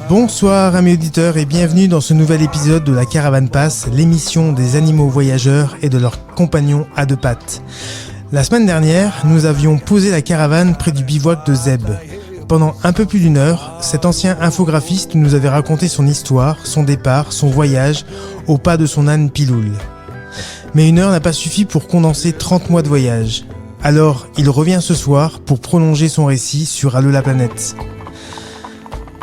Bonsoir amis auditeurs et bienvenue dans ce nouvel épisode de la Caravane Passe, l'émission des animaux voyageurs et de leurs compagnons à deux pattes. La semaine dernière, nous avions posé la caravane près du bivouac de Zeb. Pendant un peu plus d'une heure, cet ancien infographiste nous avait raconté son histoire, son départ, son voyage, au pas de son âne Piloul. Mais une heure n'a pas suffi pour condenser 30 mois de voyage. Alors, il revient ce soir pour prolonger son récit sur Allô la planète.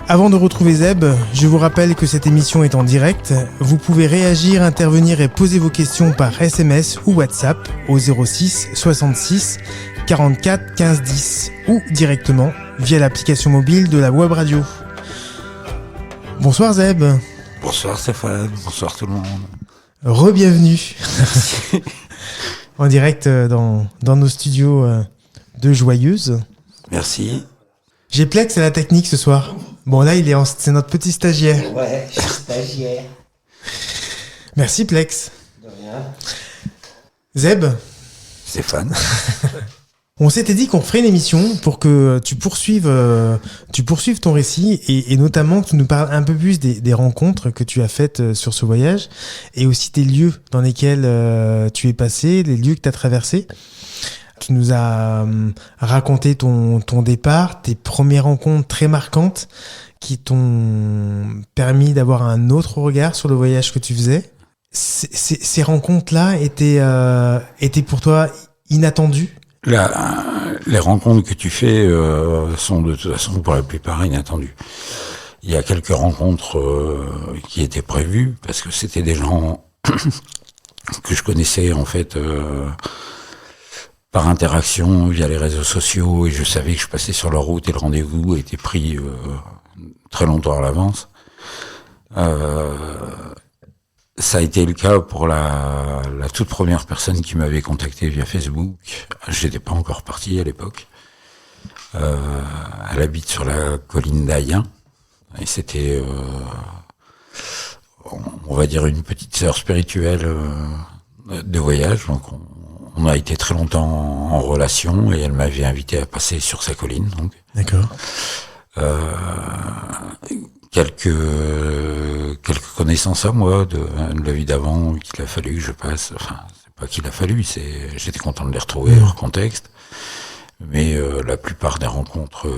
Avant de retrouver Zeb, je vous rappelle que cette émission est en direct. Vous pouvez réagir, intervenir et poser vos questions par SMS ou WhatsApp au 06 66 44 15 10 ou directement via l'application mobile de la web radio. Bonsoir Zeb. Bonsoir Stéphane, bonsoir tout le monde. Re-bienvenue. En direct dans nos studios de Joyeuse. Merci. J'ai Plex à la technique ce soir. Bon là c'est notre petit stagiaire. Ouais, je suis stagiaire. Merci Plex. De rien. Zeb. Stéphane. On s'était dit qu'on ferait une émission pour que tu poursuives ton récit et notamment que tu nous parles un peu plus des rencontres que tu as faites sur ce voyage et aussi des lieux dans lesquels tu es passé, les lieux que tu as traversés. Tu nous as raconté ton départ, tes premières rencontres très marquantes qui t'ont permis d'avoir un autre regard sur le voyage que tu faisais. Ces rencontres-là étaient pour toi inattendues ? Les rencontres que tu fais sont de toute façon pour la plupart inattendues. Il y a quelques rencontres qui étaient prévues parce que c'était des gens que je connaissais en fait par interaction via les réseaux sociaux et je savais que je passais sur leur route et le rendez-vous était pris très longtemps à l'avance. Ça a été le cas pour la toute première personne qui m'avait contacté via Facebook. J'étais pas encore parti à l'époque. Elle habite sur la colline d'Ayen. Et c'était, on va dire, une petite sœur spirituelle de voyage. Donc on a été très longtemps en relation et elle m'avait invité à passer sur sa colline. Donc. D'accord. Quelques connaissances à moi de la vie d'avant qu'il a fallu que je passe. Enfin, c'est pas qu'il a fallu, j'étais content de les retrouver hors contexte. Mais la plupart des rencontres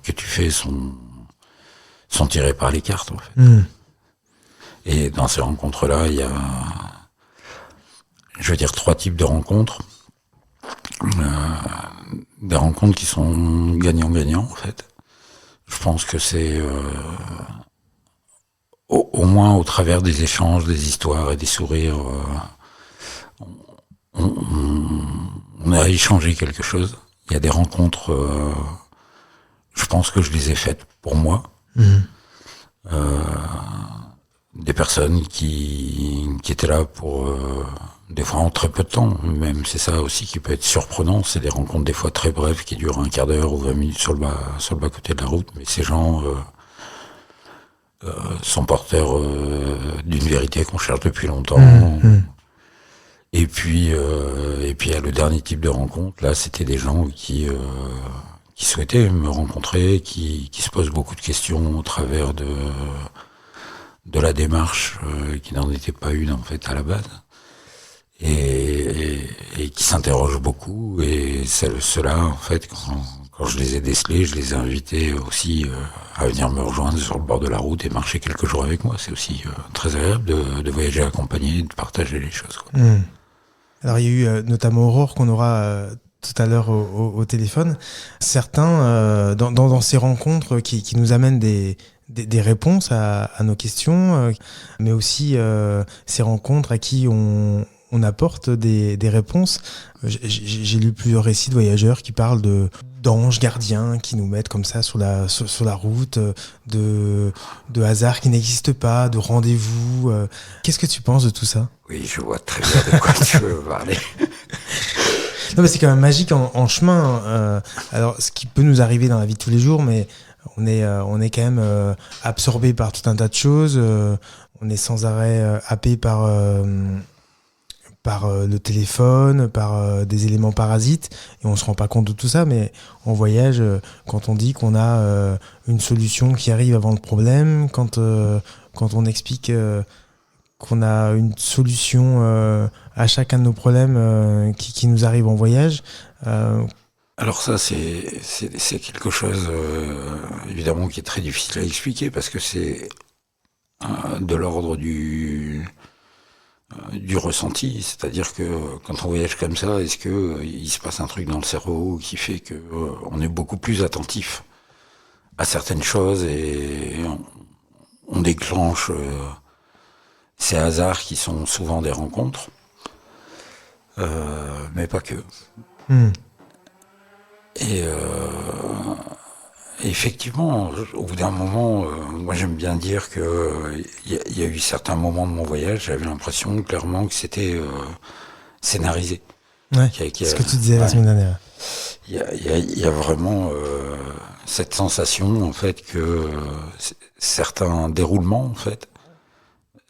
que tu fais sont tirées par les cartes, en fait. Et dans ces rencontres-là, il y a, je veux dire, 3 types de rencontres. Des rencontres qui sont gagnant-gagnant, en fait. Je pense que c'est au moins au travers des échanges, des histoires et des sourires, on a échangé quelque chose. Il y a des rencontres, je pense que je les ai faites pour moi. Des personnes qui étaient là pour des fois en très peu de temps, même c'est ça aussi qui peut être surprenant, c'est des rencontres des fois très brèves qui durent un quart d'heure ou 20 minutes sur le bas côté de la route, mais ces gens sont porteurs d'une vérité qu'on cherche depuis longtemps. Et puis il y a le dernier type de rencontre, là c'était des gens qui souhaitaient me rencontrer, qui se posent beaucoup de questions au travers de la démarche qui n'en était pas une en fait à la base. Et qui s'interrogent beaucoup et ceux-là en fait quand je les ai décelés, je les ai invités aussi à venir me rejoindre sur le bord de la route et marcher quelques jours avec moi. C'est aussi très agréable de voyager accompagné, de partager les choses, quoi. Alors il y a eu notamment Aurore qu'on aura tout à l'heure au téléphone. Certains dans ces rencontres qui nous amènent des réponses à nos questions, mais aussi ces rencontres à qui on apporte des réponses. J'ai lu plusieurs récits de voyageurs qui parlent d'anges gardiens qui nous mettent comme ça sur la route, de hasard qui n'existe pas, de rendez-vous. Qu'est-ce que tu penses de tout ça ? Oui, je vois très bien de quoi tu veux parler. Non, mais c'est quand même magique en chemin. Alors, ce qui peut nous arriver dans la vie de tous les jours, mais on est quand même absorbé par tout un tas de choses. On est sans arrêt happé par par le téléphone, par des éléments parasites, et on se rend pas compte de tout ça, mais en voyage, quand on dit qu'on a une solution qui arrive avant le problème, quand on explique qu'on a une solution à chacun de nos problèmes qui nous arrive en voyage. Alors ça, c'est quelque chose, évidemment, qui est très difficile à expliquer, parce que c'est de l'ordre du ressenti, c'est-à-dire que quand on voyage comme ça, est-ce que il se passe un truc dans le cerveau qui fait que on est beaucoup plus attentif à certaines choses et on déclenche ces hasards qui sont souvent des rencontres, mais pas que. Et effectivement, au bout d'un moment, moi j'aime bien dire que il y a eu certains moments de mon voyage, j'avais l'impression clairement que c'était scénarisé. Ouais, ce que tu disais la semaine dernière. Il y a vraiment cette sensation en fait que certains déroulements en fait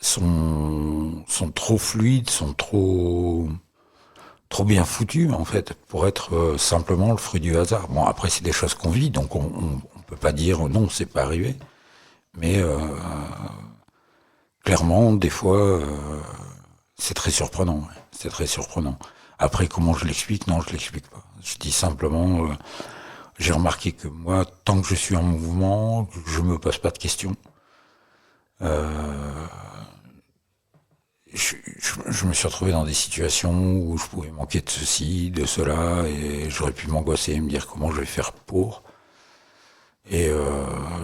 sont trop fluides, sont trop bien foutus en fait pour être simplement le fruit du hasard. Bon, après c'est des choses qu'on vit, donc on peut pas dire non, c'est pas arrivé, mais clairement des fois c'est très surprenant, ouais. C'est très surprenant. Après, comment je l'explique? Non, je l'explique pas. Je dis simplement, j'ai remarqué que moi, tant que je suis en mouvement, je me pose pas de questions. Je me suis retrouvé dans des situations où je pouvais manquer de ceci, de cela, et j'aurais pu m'angoisser et me dire comment je vais faire pour. Et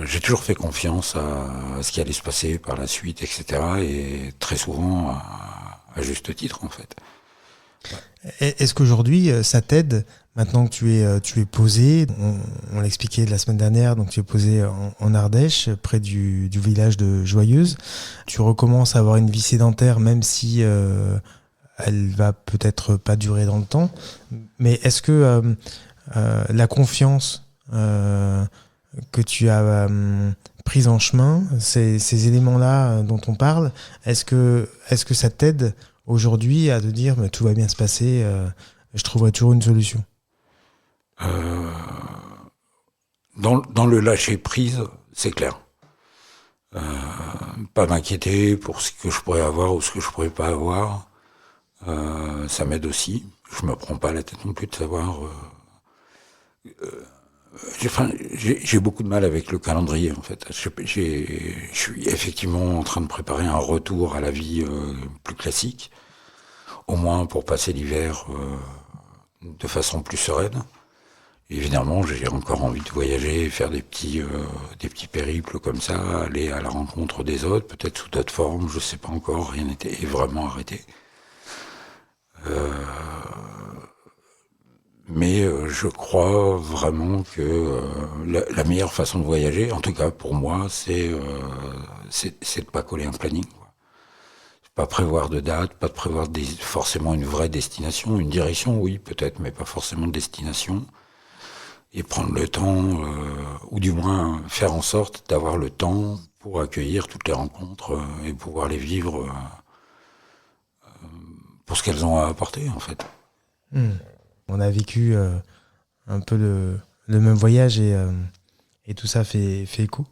j'ai toujours fait confiance à ce qui allait se passer par la suite, etc. Et très souvent, à juste titre, en fait. Est-ce qu'aujourd'hui, ça t'aide, maintenant que tu es posé, on l'expliquait la semaine dernière, donc tu es posé en Ardèche, près du village de Joyeuse. Tu recommences à avoir une vie sédentaire, même si elle va peut-être pas durer dans le temps. Mais est-ce que la confiance que tu as prise en chemin, ces éléments-là dont on parle, est-ce que ça t'aide aujourd'hui à te dire tout va bien se passer, je trouverai toujours une solution? Dans le lâcher prise, c'est clair. Pas m'inquiéter pour ce que je pourrais avoir ou ce que je pourrais pas avoir. Ça m'aide aussi. Je me prends pas la tête non plus de savoir. J'ai beaucoup de mal avec le calendrier en fait. Je suis effectivement en train de préparer un retour à la vie plus classique, au moins pour passer l'hiver de façon plus sereine. Évidemment, j'ai encore envie de voyager, faire des petits périples comme ça, aller à la rencontre des autres, peut-être sous d'autres formes, je sais pas encore, rien n'était vraiment arrêté. Mais je crois vraiment que la meilleure façon de voyager, en tout cas pour moi, c'est de pas coller un planning, quoi. Pas prévoir de date, pas de prévoir forcément une vraie destination, une direction, oui peut-être, mais pas forcément de destination. Et prendre le temps, ou du moins faire en sorte d'avoir le temps pour accueillir toutes les rencontres et pouvoir les vivre pour ce qu'elles ont à apporter en fait. On a vécu un peu le même voyage et tout ça fait écho.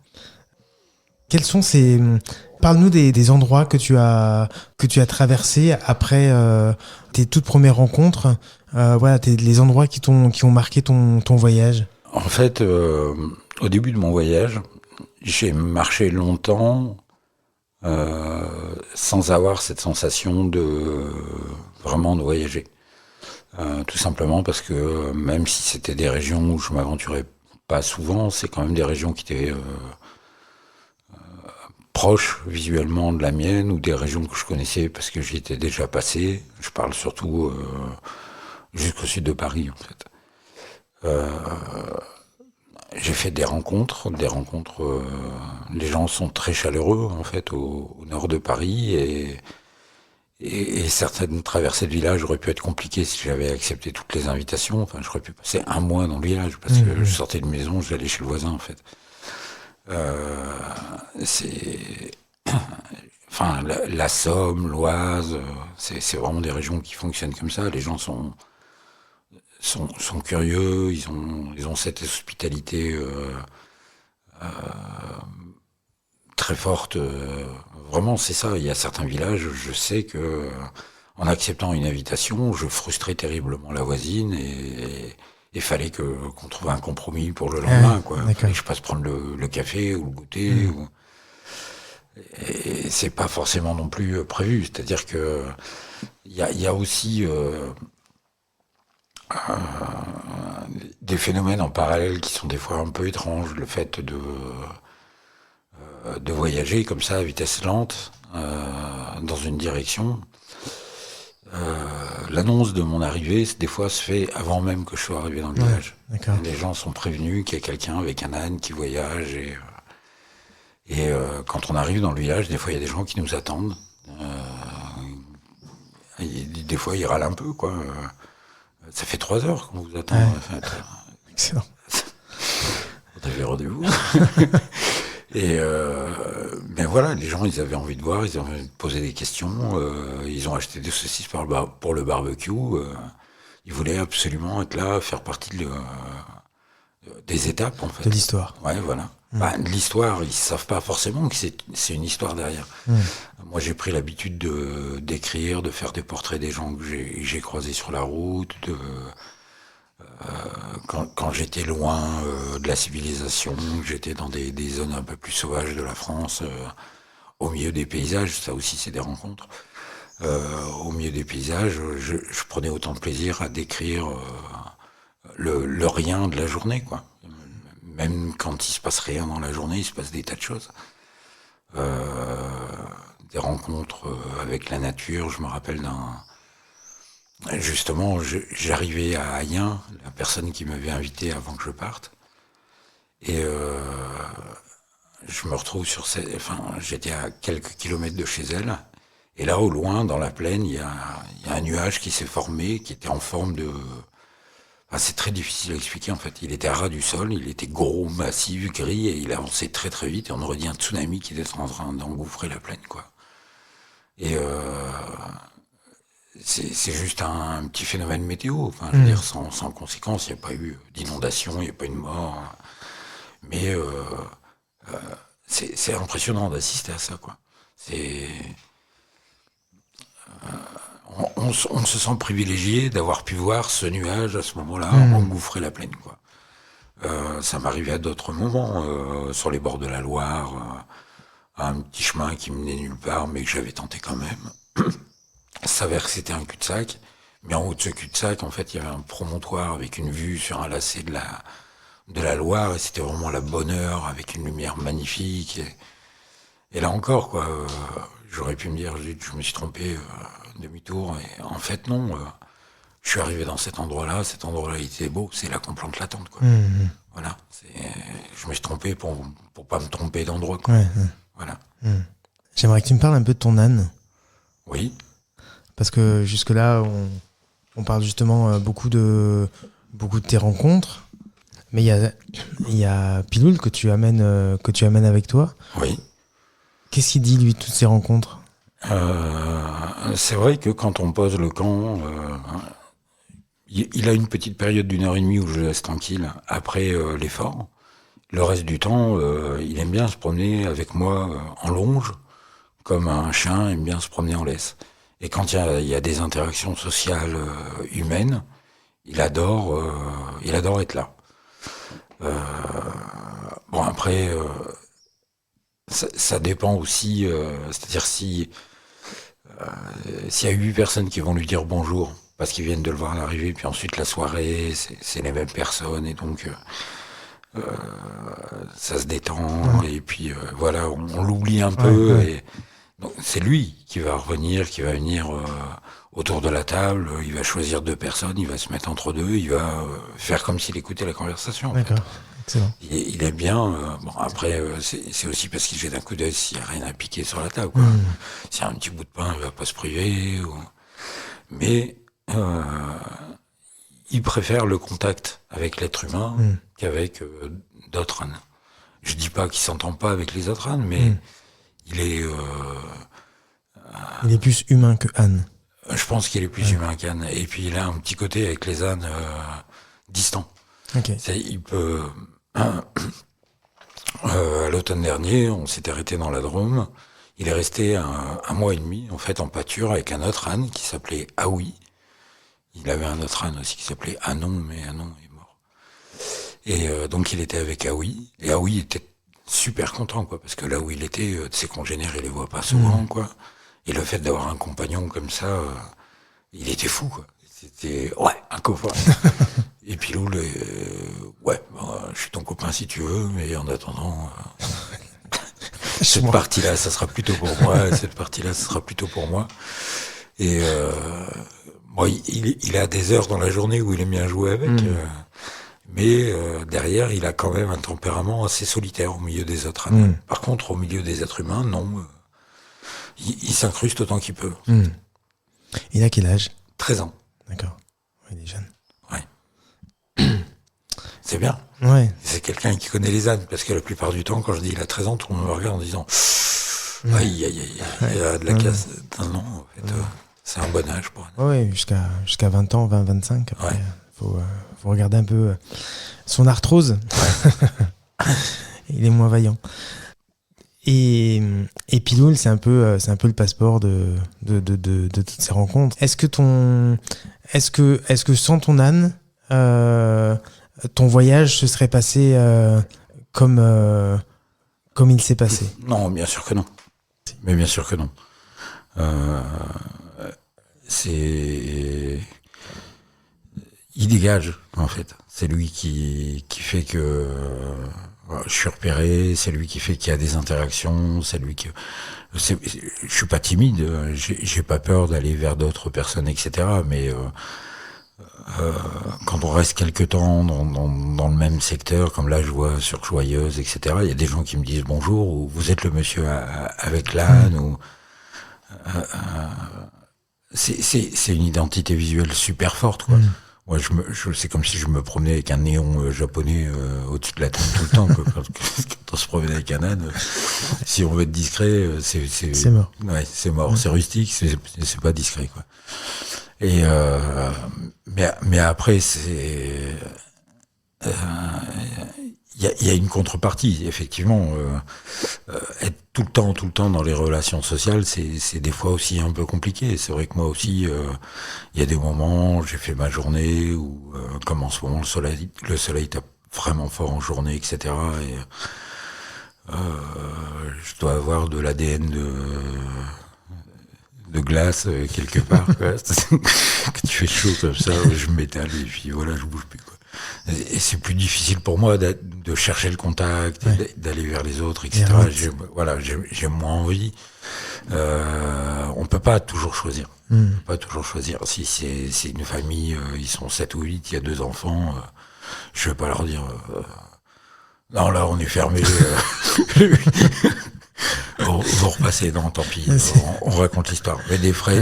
Quels sont Parle-nous des endroits que tu as traversés après tes toutes premières rencontres. Voilà, les endroits qui ont marqué ton voyage. En fait, au début de mon voyage, j'ai marché longtemps sans avoir cette sensation vraiment de voyager. Tout simplement parce que même si c'était des régions où je m'aventurais pas souvent, c'est quand même des régions qui étaient proches visuellement de la mienne, ou des régions que je connaissais parce que j'y étais déjà passé. Je parle surtout jusqu'au sud de Paris en fait. J'ai fait des rencontres. Les gens sont très chaleureux en fait au nord de Paris, et certaines traversées de village auraient pu être compliquées si j'avais accepté toutes les invitations. Enfin, j'aurais pu passer un mois dans le village parce que je sortais de maison, j'allais chez le voisin en fait. enfin, la Somme, l'Oise, c'est vraiment des régions qui fonctionnent comme ça. Les gens sont curieux, ils ont cette hospitalité très forte. Vraiment, c'est ça. Il y a certains villages, je sais que en acceptant une invitation, je frustrais terriblement la voisine et il fallait qu'on trouve un compromis pour le lendemain, quoi. Et je passe prendre le café ou le goûter. Et c'est pas forcément non plus prévu. C'est-à-dire que il y a aussi des phénomènes en parallèle qui sont des fois un peu étranges. Le fait de voyager comme ça à vitesse lente dans une direction. L'annonce de mon arrivée, des fois, se fait avant même que je sois arrivé dans le village. Les gens sont prévenus qu'il y a quelqu'un avec un âne qui voyage et quand on arrive dans le village, des fois, il y a des gens qui nous attendent. Des fois, ils râlent un peu, quoi. Ça fait 3 heures qu'on vous attend. En fait. Excellent. On avait rendez-vous. Et ben voilà, les gens, ils avaient envie de voir, ils avaient envie de poser des questions. Ils ont acheté des saucisses pour le barbecue. Ils voulaient absolument être là, faire partie des étapes, en fait. De l'histoire. Ouais, voilà. De l'histoire, ils savent pas forcément que c'est une histoire derrière. Moi, j'ai pris l'habitude d'écrire, de faire des portraits des gens que j'ai croisés sur la route, quand j'étais loin de la civilisation, j'étais dans des zones un peu plus sauvages de la France, au milieu des paysages, ça aussi c'est des rencontres. Au milieu des paysages, je prenais autant de plaisir à décrire le rien de la journée, quoi. Même quand il se passe rien dans la journée, il se passe des tas de choses. Des rencontres avec la nature, je me rappelle justement, j'arrivais à Ayen, la personne qui m'avait invité avant que je parte, et je me retrouve j'étais à quelques kilomètres de chez elle, et là au loin, dans la plaine, il y a un nuage qui s'est formé, qui était en forme de... c'est très difficile à expliquer en fait. Il était à ras du sol, il était gros, massif, gris, et il avançait très très vite, et on aurait dit un tsunami qui était en train d'engouffrer la plaine, quoi. Et c'est juste un petit phénomène météo, enfin, je veux dire, sans conséquence. Il n'y a pas eu d'inondation, il n'y a pas eu de mort. Mais c'est impressionnant d'assister à ça, quoi. On se sent privilégié d'avoir pu voir ce nuage à ce moment-là engouffrer la plaine, quoi. Ça m'arrivait à d'autres moments, sur les bords de la Loire, un petit chemin qui menait nulle part, mais que j'avais tenté quand même. Ça s'avère que c'était un cul-de-sac, mais en haut de ce cul-de-sac, en fait, il y avait un promontoire avec une vue sur un lacet de la Loire, et c'était vraiment la bonne heure, avec une lumière magnifique. Et là encore, quoi, j'aurais pu me dire, je me suis trompé, demi-tour, et en fait, non. Je suis arrivé dans cet endroit-là il était beau, c'est là qu'on plante la tente, quoi. Voilà, je me suis trompé pour pas me tromper d'endroit, quoi. Voilà. J'aimerais que tu me parles un peu de ton âne. Oui. Parce que jusque-là, on parle justement beaucoup de tes rencontres, mais il y a Piloul que tu amènes avec toi. Oui. Qu'est-ce qu'il dit, lui, de toutes ces rencontres ? C'est vrai que quand on pose le camp, il a une petite période d'1h30 où je le laisse tranquille après l'effort. Le reste du temps, il aime bien se promener avec moi en longe, comme un chien aime bien se promener en laisse. Et quand il y a des interactions sociales humaines, il adore être là. Bon, après, ça dépend aussi, c'est-à-dire s'il y a 8 personnes qui vont lui dire bonjour, parce qu'ils viennent de le voir à l'arrivée, puis ensuite la soirée, c'est les mêmes personnes, et donc ça se détend, et puis voilà, on l'oublie un peu, et donc c'est lui qui va revenir, qui va venir autour de la table, il va choisir 2 personnes, il va se mettre entre deux, il va faire comme s'il écoutait la conversation. D'accord, excellent. Il aime bien, bon après c'est aussi parce qu'il jette un coup d'œil s'il n'y a rien à piquer sur la table, quoi. S'il y a un petit bout de pain, il va pas se priver, mais il préfère le contact avec l'être humain qu'avec d'autres ânes. Je dis pas qu'il s'entend pas avec les autres ânes, mais Il est plus humain que âne. je pense qu'il est plus humain qu'âne. Et puis il a un petit côté avec les ânes distant. Ok. Il peut. À l'automne dernier, on s'est arrêté dans la Drôme. Il est resté un mois et demi en fait en pâture avec un autre âne qui s'appelait Aoui. Il avait un autre âne aussi qui s'appelait Anon, mais Anon est mort. Et donc il était avec Aoui. Et Aoui était super content, quoi, parce que là où il était, ses congénères, il les voit pas souvent, quoi. Et le fait d'avoir un compagnon comme ça, il était fou, quoi. C'était, un copain. Et Pilou, je suis ton copain si tu veux, mais en attendant, cette partie-là, ça sera plutôt pour moi, cette partie-là, ça sera plutôt pour moi. Et, il a des heures dans la journée où il aime bien jouer avec, mais derrière, il a quand même un tempérament assez solitaire au milieu des autres. Par contre, au milieu des êtres humains, non. Il s'incruste autant qu'il peut. Il a quel âge ? 13 ans. D'accord. Il est jeune. Ouais. C'est bien. Ouais. C'est quelqu'un qui connaît les ânes, parce que la plupart du temps, quand je dis il a 13 ans, tout le monde me regarde en disant aïe, il a de la casse. Non, en fait, c'est un bon âge pour un âne. Oui, jusqu'à 20 ans, 20-25. Après, faut regarder un peu son arthrose. Il est moins vaillant. Et Piloul, c'est un peu le passeport de toutes ces rencontres. Est-ce que sans ton âne, ton voyage se serait passé comme il s'est passé ? Non, bien sûr que non. Mais bien sûr que non. Il dégage, en fait. C'est lui qui fait que je suis repéré, c'est lui qui fait qu'il y a des interactions, c'est lui qui... je suis pas timide, j'ai pas peur d'aller vers d'autres personnes, etc. Mais quand on reste quelque temps dans le même secteur, comme là je vois sur Joyeuse, etc., il y a des gens qui me disent bonjour, ou vous êtes le monsieur avec l'âne, ou... c'est une identité visuelle super forte, quoi. Moi, c'est comme si je me promenais avec un néon japonais au-dessus de la tête tout le temps, quoi. Quand on se promène avec un âne, si on veut être discret, c'est mort. Ouais, c'est mort. C'est rustique, c'est pas discret, quoi. Et mais après, c'est il y a une contrepartie, effectivement. Être tout le temps dans les relations sociales, c'est des fois aussi un peu compliqué. C'est vrai que moi aussi, il y a des moments, j'ai fait ma journée où, comme en ce moment, le soleil tape vraiment fort en journée, etc. Et je dois avoir de l'ADN de glace quelque part, quoi. Quand il fait chaud comme ça, je m'étale et puis voilà, je bouge plus, quoi. Et c'est plus difficile pour moi de chercher le contact, d'aller vers les autres, etc. J'ai moins envie. On peut pas toujours choisir. On peut pas toujours choisir. Si c'est une famille, ils sont 7 ou 8, il y a 2 enfants, je vais pas leur dire non, là on est fermé. Vous repassez, non, tant pis, on raconte l'histoire. Mais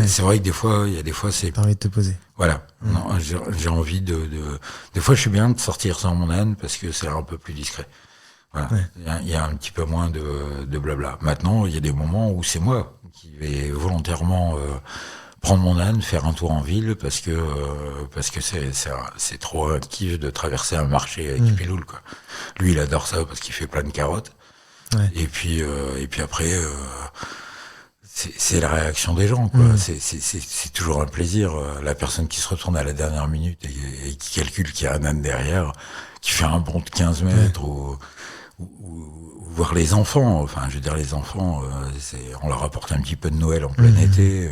c'est vrai que des fois, c'est... T'as envie de te poser. Voilà. Non, j'ai envie des fois, je suis bien de sortir sans mon âne parce que c'est un peu plus discret. Voilà. Il y a un petit peu moins de blabla. Maintenant, il y a des moments où c'est moi qui vais volontairement prendre mon âne, faire un tour en ville parce que c'est trop un kiff de traverser un marché avec Piloul, quoi. Lui, il adore ça parce qu'il fait plein de carottes. Ouais. Et puis après, c'est la réaction des gens, quoi. C'est toujours un plaisir. La personne qui se retourne à la dernière minute et qui calcule qu'il y a un âne derrière, qui fait un bond de 15 mètres, ou voir les enfants. Enfin, je veux dire, les enfants, on leur apporte un petit peu de Noël en plein été.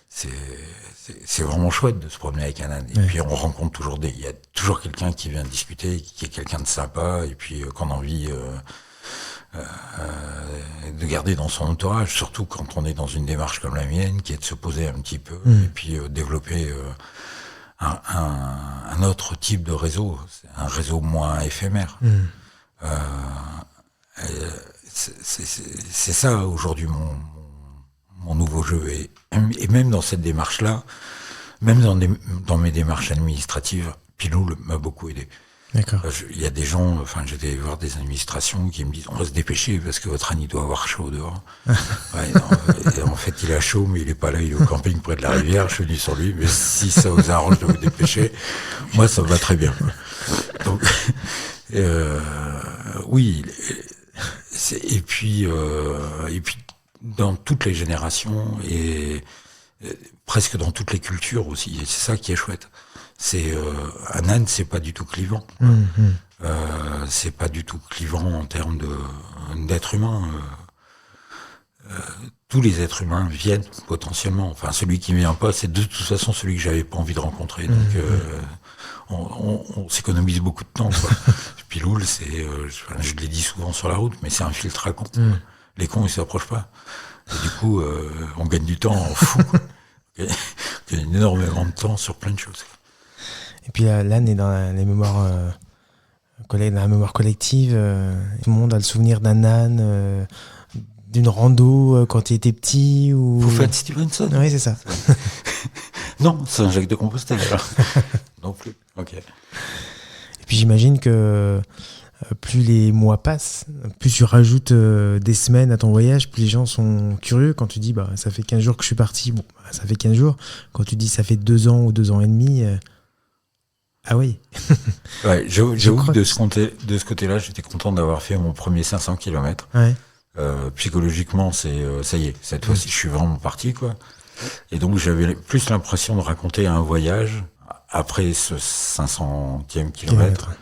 C'est vraiment chouette de se promener avec un âne. Et puis on rencontre il y a toujours quelqu'un qui vient discuter, qui est quelqu'un de sympa, et puis qu'on a envie de garder dans son entourage, surtout quand on est dans une démarche comme la mienne, qui est de se poser un petit peu, et puis développer un autre type de réseau, un réseau moins éphémère. C'est ça aujourd'hui mon nouveau jeu, et même dans cette démarche-là, même dans mes démarches administratives, Piloul m'a beaucoup aidé. D'accord. Il y a des gens, j'étais voir des administrations qui me disent on va se dépêcher parce que votre âne il doit avoir chaud dehors. Ouais, non, et en fait il a chaud mais il est pas là, il est au camping près de la rivière, je suis venu sur lui, mais si ça vous arrange de vous dépêcher, moi ça me va très bien. Donc oui, et puis dans toutes les générations et presque dans toutes les cultures aussi, et c'est ça qui est chouette. C'est un âne, c'est pas du tout clivant. C'est pas du tout clivant en termes d'être humain. Tous les êtres humains viennent potentiellement. Enfin, celui qui vient pas, c'est de toute façon celui que j'avais pas envie de rencontrer. Donc, on s'économise beaucoup de temps. Quoi. Piloule, je l'ai dit souvent sur la route, mais c'est un filtre à con. Les cons, ils s'approchent pas. Et du coup, on gagne du temps en fou. On gagne énormément de temps sur plein de choses. Et puis l'âne est dans la mémoire collective. Tout le monde a le souvenir d'un âne, d'une rando quand il était petit. Ou... Fouffette Stevenson. Oui, c'est ça. Non, c'est un Jacques de Compostelle. Non plus. Ok. Et puis j'imagine que plus les mois passent, plus tu rajoutes des semaines à ton voyage, plus les gens sont curieux. Quand tu dis ça fait 15 jours que je suis parti, ça fait 15 jours. Quand tu dis ça fait 2 ans ou 2 ans et demi... Ah oui. Ouais, j'avoue que de ce côté-là, j'étais content d'avoir fait mon premier 500 km. Ouais. Psychologiquement, ça y est, cette fois-ci, je suis vraiment parti, quoi. Et donc, j'avais plus l'impression de raconter un voyage après ce 500e kilomètre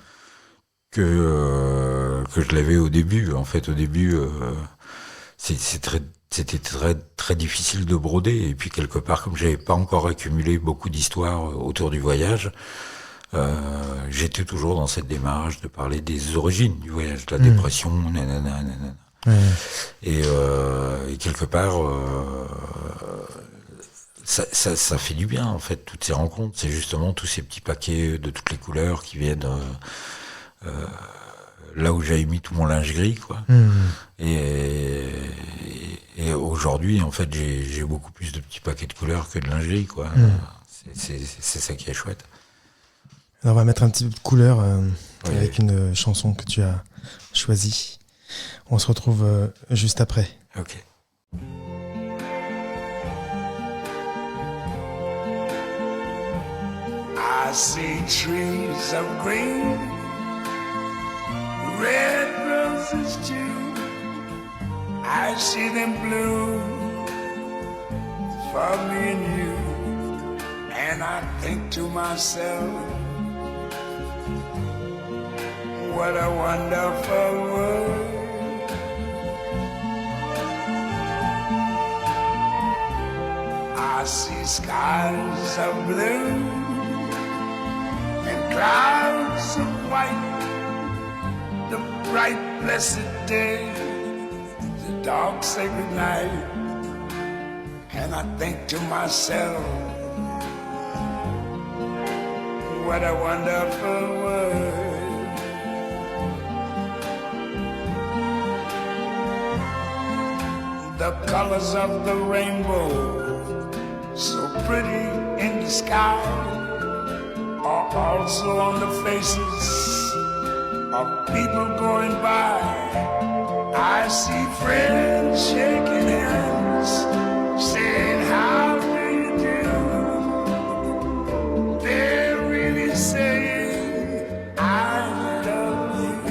que je l'avais au début. En fait, au début, c'était très, très difficile de broder. Et puis, quelque part, comme j'avais pas encore accumulé beaucoup d'histoires autour du voyage, j'étais toujours dans cette démarche de parler des origines du voyage, de la dépression, nanana. Ouais. Et quelque part, ça fait du bien, en fait, toutes ces rencontres. C'est justement tous ces petits paquets de toutes les couleurs qui viennent là où j'avais mis tout mon linge gris, quoi. Et aujourd'hui, en fait, j'ai beaucoup plus de petits paquets de couleurs que de linge gris, quoi. C'est ça qui est chouette. Alors on va mettre un petit peu de couleur avec une chanson que tu as choisie. On se retrouve juste après. Ok. I see trees of green, red roses too. I see them bloom for me and you. And I think to myself, what a wonderful world. I see skies of blue and clouds of white, the bright blessed day, the dark sacred night. And I think to myself, what a wonderful world. The colors of the rainbow, so pretty in the sky, are also on the faces of people going by. I see friends shaking hands, saying, how do you do? They're really saying, I love you.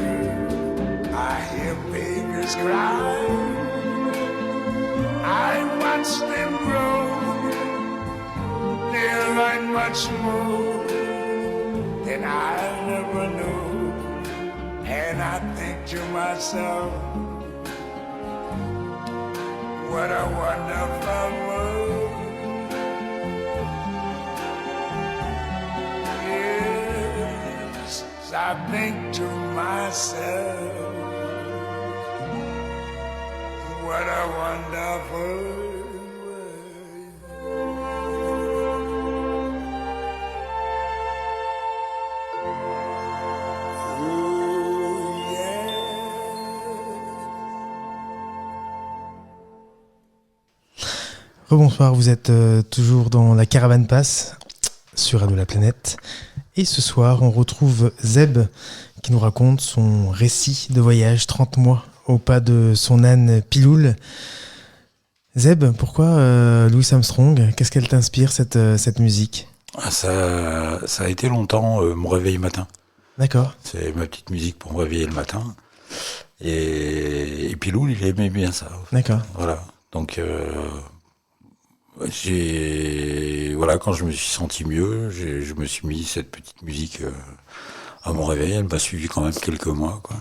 I hear babies cry, I watch them grow. They learn much more than I never knew. And I think to myself, what a wonderful world. Yes, I think to myself, what a wonderful world. Rebonsoir, vous êtes toujours dans la Caravane Passe sur Radio La Planète. Et ce soir, on retrouve Zeb qui nous raconte son récit de voyage 30 mois au pas de son âne Piloul. Zeb, pourquoi Louis Armstrong ? Qu'est-ce qu'elle t'inspire, cette musique ? Ça a été longtemps mon réveil matin. D'accord. C'est ma petite musique pour me réveiller le matin. Et Piloul, il aimait bien ça. D'accord. Voilà. Donc, quand je me suis senti mieux, je me suis mis cette petite musique à mon réveil. Elle m'a suivi quand même quelques mois, quoi.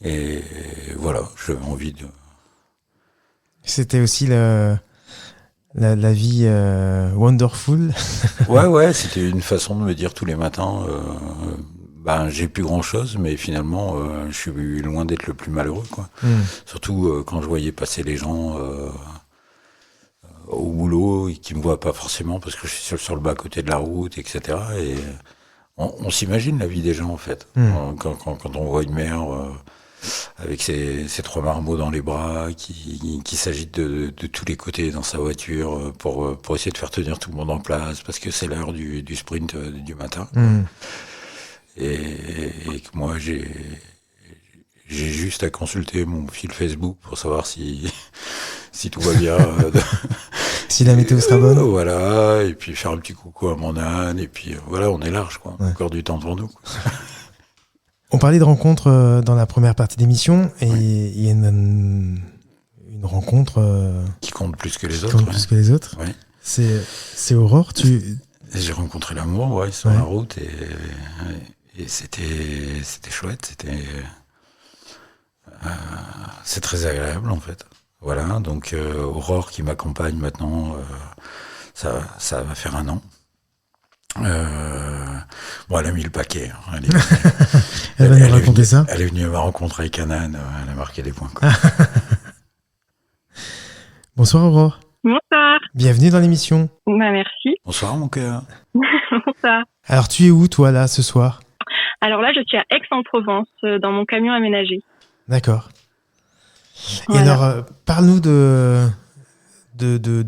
Et voilà, j'avais envie de... C'était aussi la vie wonderful. Ouais, c'était une façon de me dire tous les matins, j'ai plus grand chose, mais finalement, je suis loin d'être le plus malheureux, quoi. Surtout quand je voyais passer les gens au boulot et qui me voient pas forcément parce que je suis sur le bas-côté de la route, etc. Et on s'imagine la vie des gens, en fait. Quand on voit une mère avec ses 3 marmots dans les bras, qui s'agite de tous les côtés dans sa voiture pour essayer de faire tenir tout le monde en place parce que c'est l'heure du sprint du matin. Et que moi j'ai juste à consulter mon fil Facebook pour savoir si tout va bien. Si la météo sera bonne. Voilà, et puis faire un petit coucou à mon âne, et puis voilà, on est large, quoi. Ouais. Encore du temps devant nous, quoi. On parlait de rencontres dans la première partie d'émission, et il y a une rencontre Qui compte plus que les qui autres. compte plus que les autres. Ouais. C'est Aurore, J'ai rencontré l'amour, sur la route, et c'était chouette, c'est très agréable, en fait. Voilà, donc Aurore qui m'accompagne maintenant, ça va faire 1 an. Elle a mis le paquet. Hein. Elle va nous raconter ça. Elle est venue me rencontrer avec un âne, elle a marqué des points, quoi. Bonsoir Aurore. Bonsoir. Bienvenue dans l'émission. Merci. Bonsoir, mon cœur. Bonsoir. Alors tu es où toi là ce soir ? Alors là, je suis à Aix-en-Provence, dans mon camion aménagé. D'accord. Voilà. Et alors, parle-nous de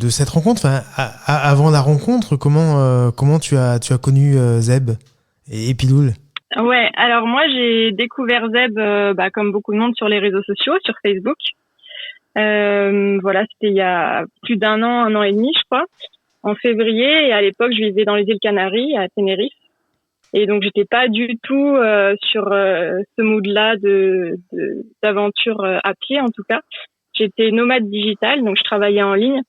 cette rencontre. Enfin, avant la rencontre, comment tu as connu Zeb et Piloul ? Ouais, alors moi, j'ai découvert Zeb, comme beaucoup de monde, sur les réseaux sociaux, sur Facebook. Voilà, c'était il y a plus d'1 an, 1 an et demi, je crois, en février. Et à l'époque, je vivais dans les îles Canaries, à Tenerife. Et donc, j'étais pas du tout sur ce mood-là d'aventure à pied, en tout cas. J'étais nomade digitale, donc je travaillais en ligne.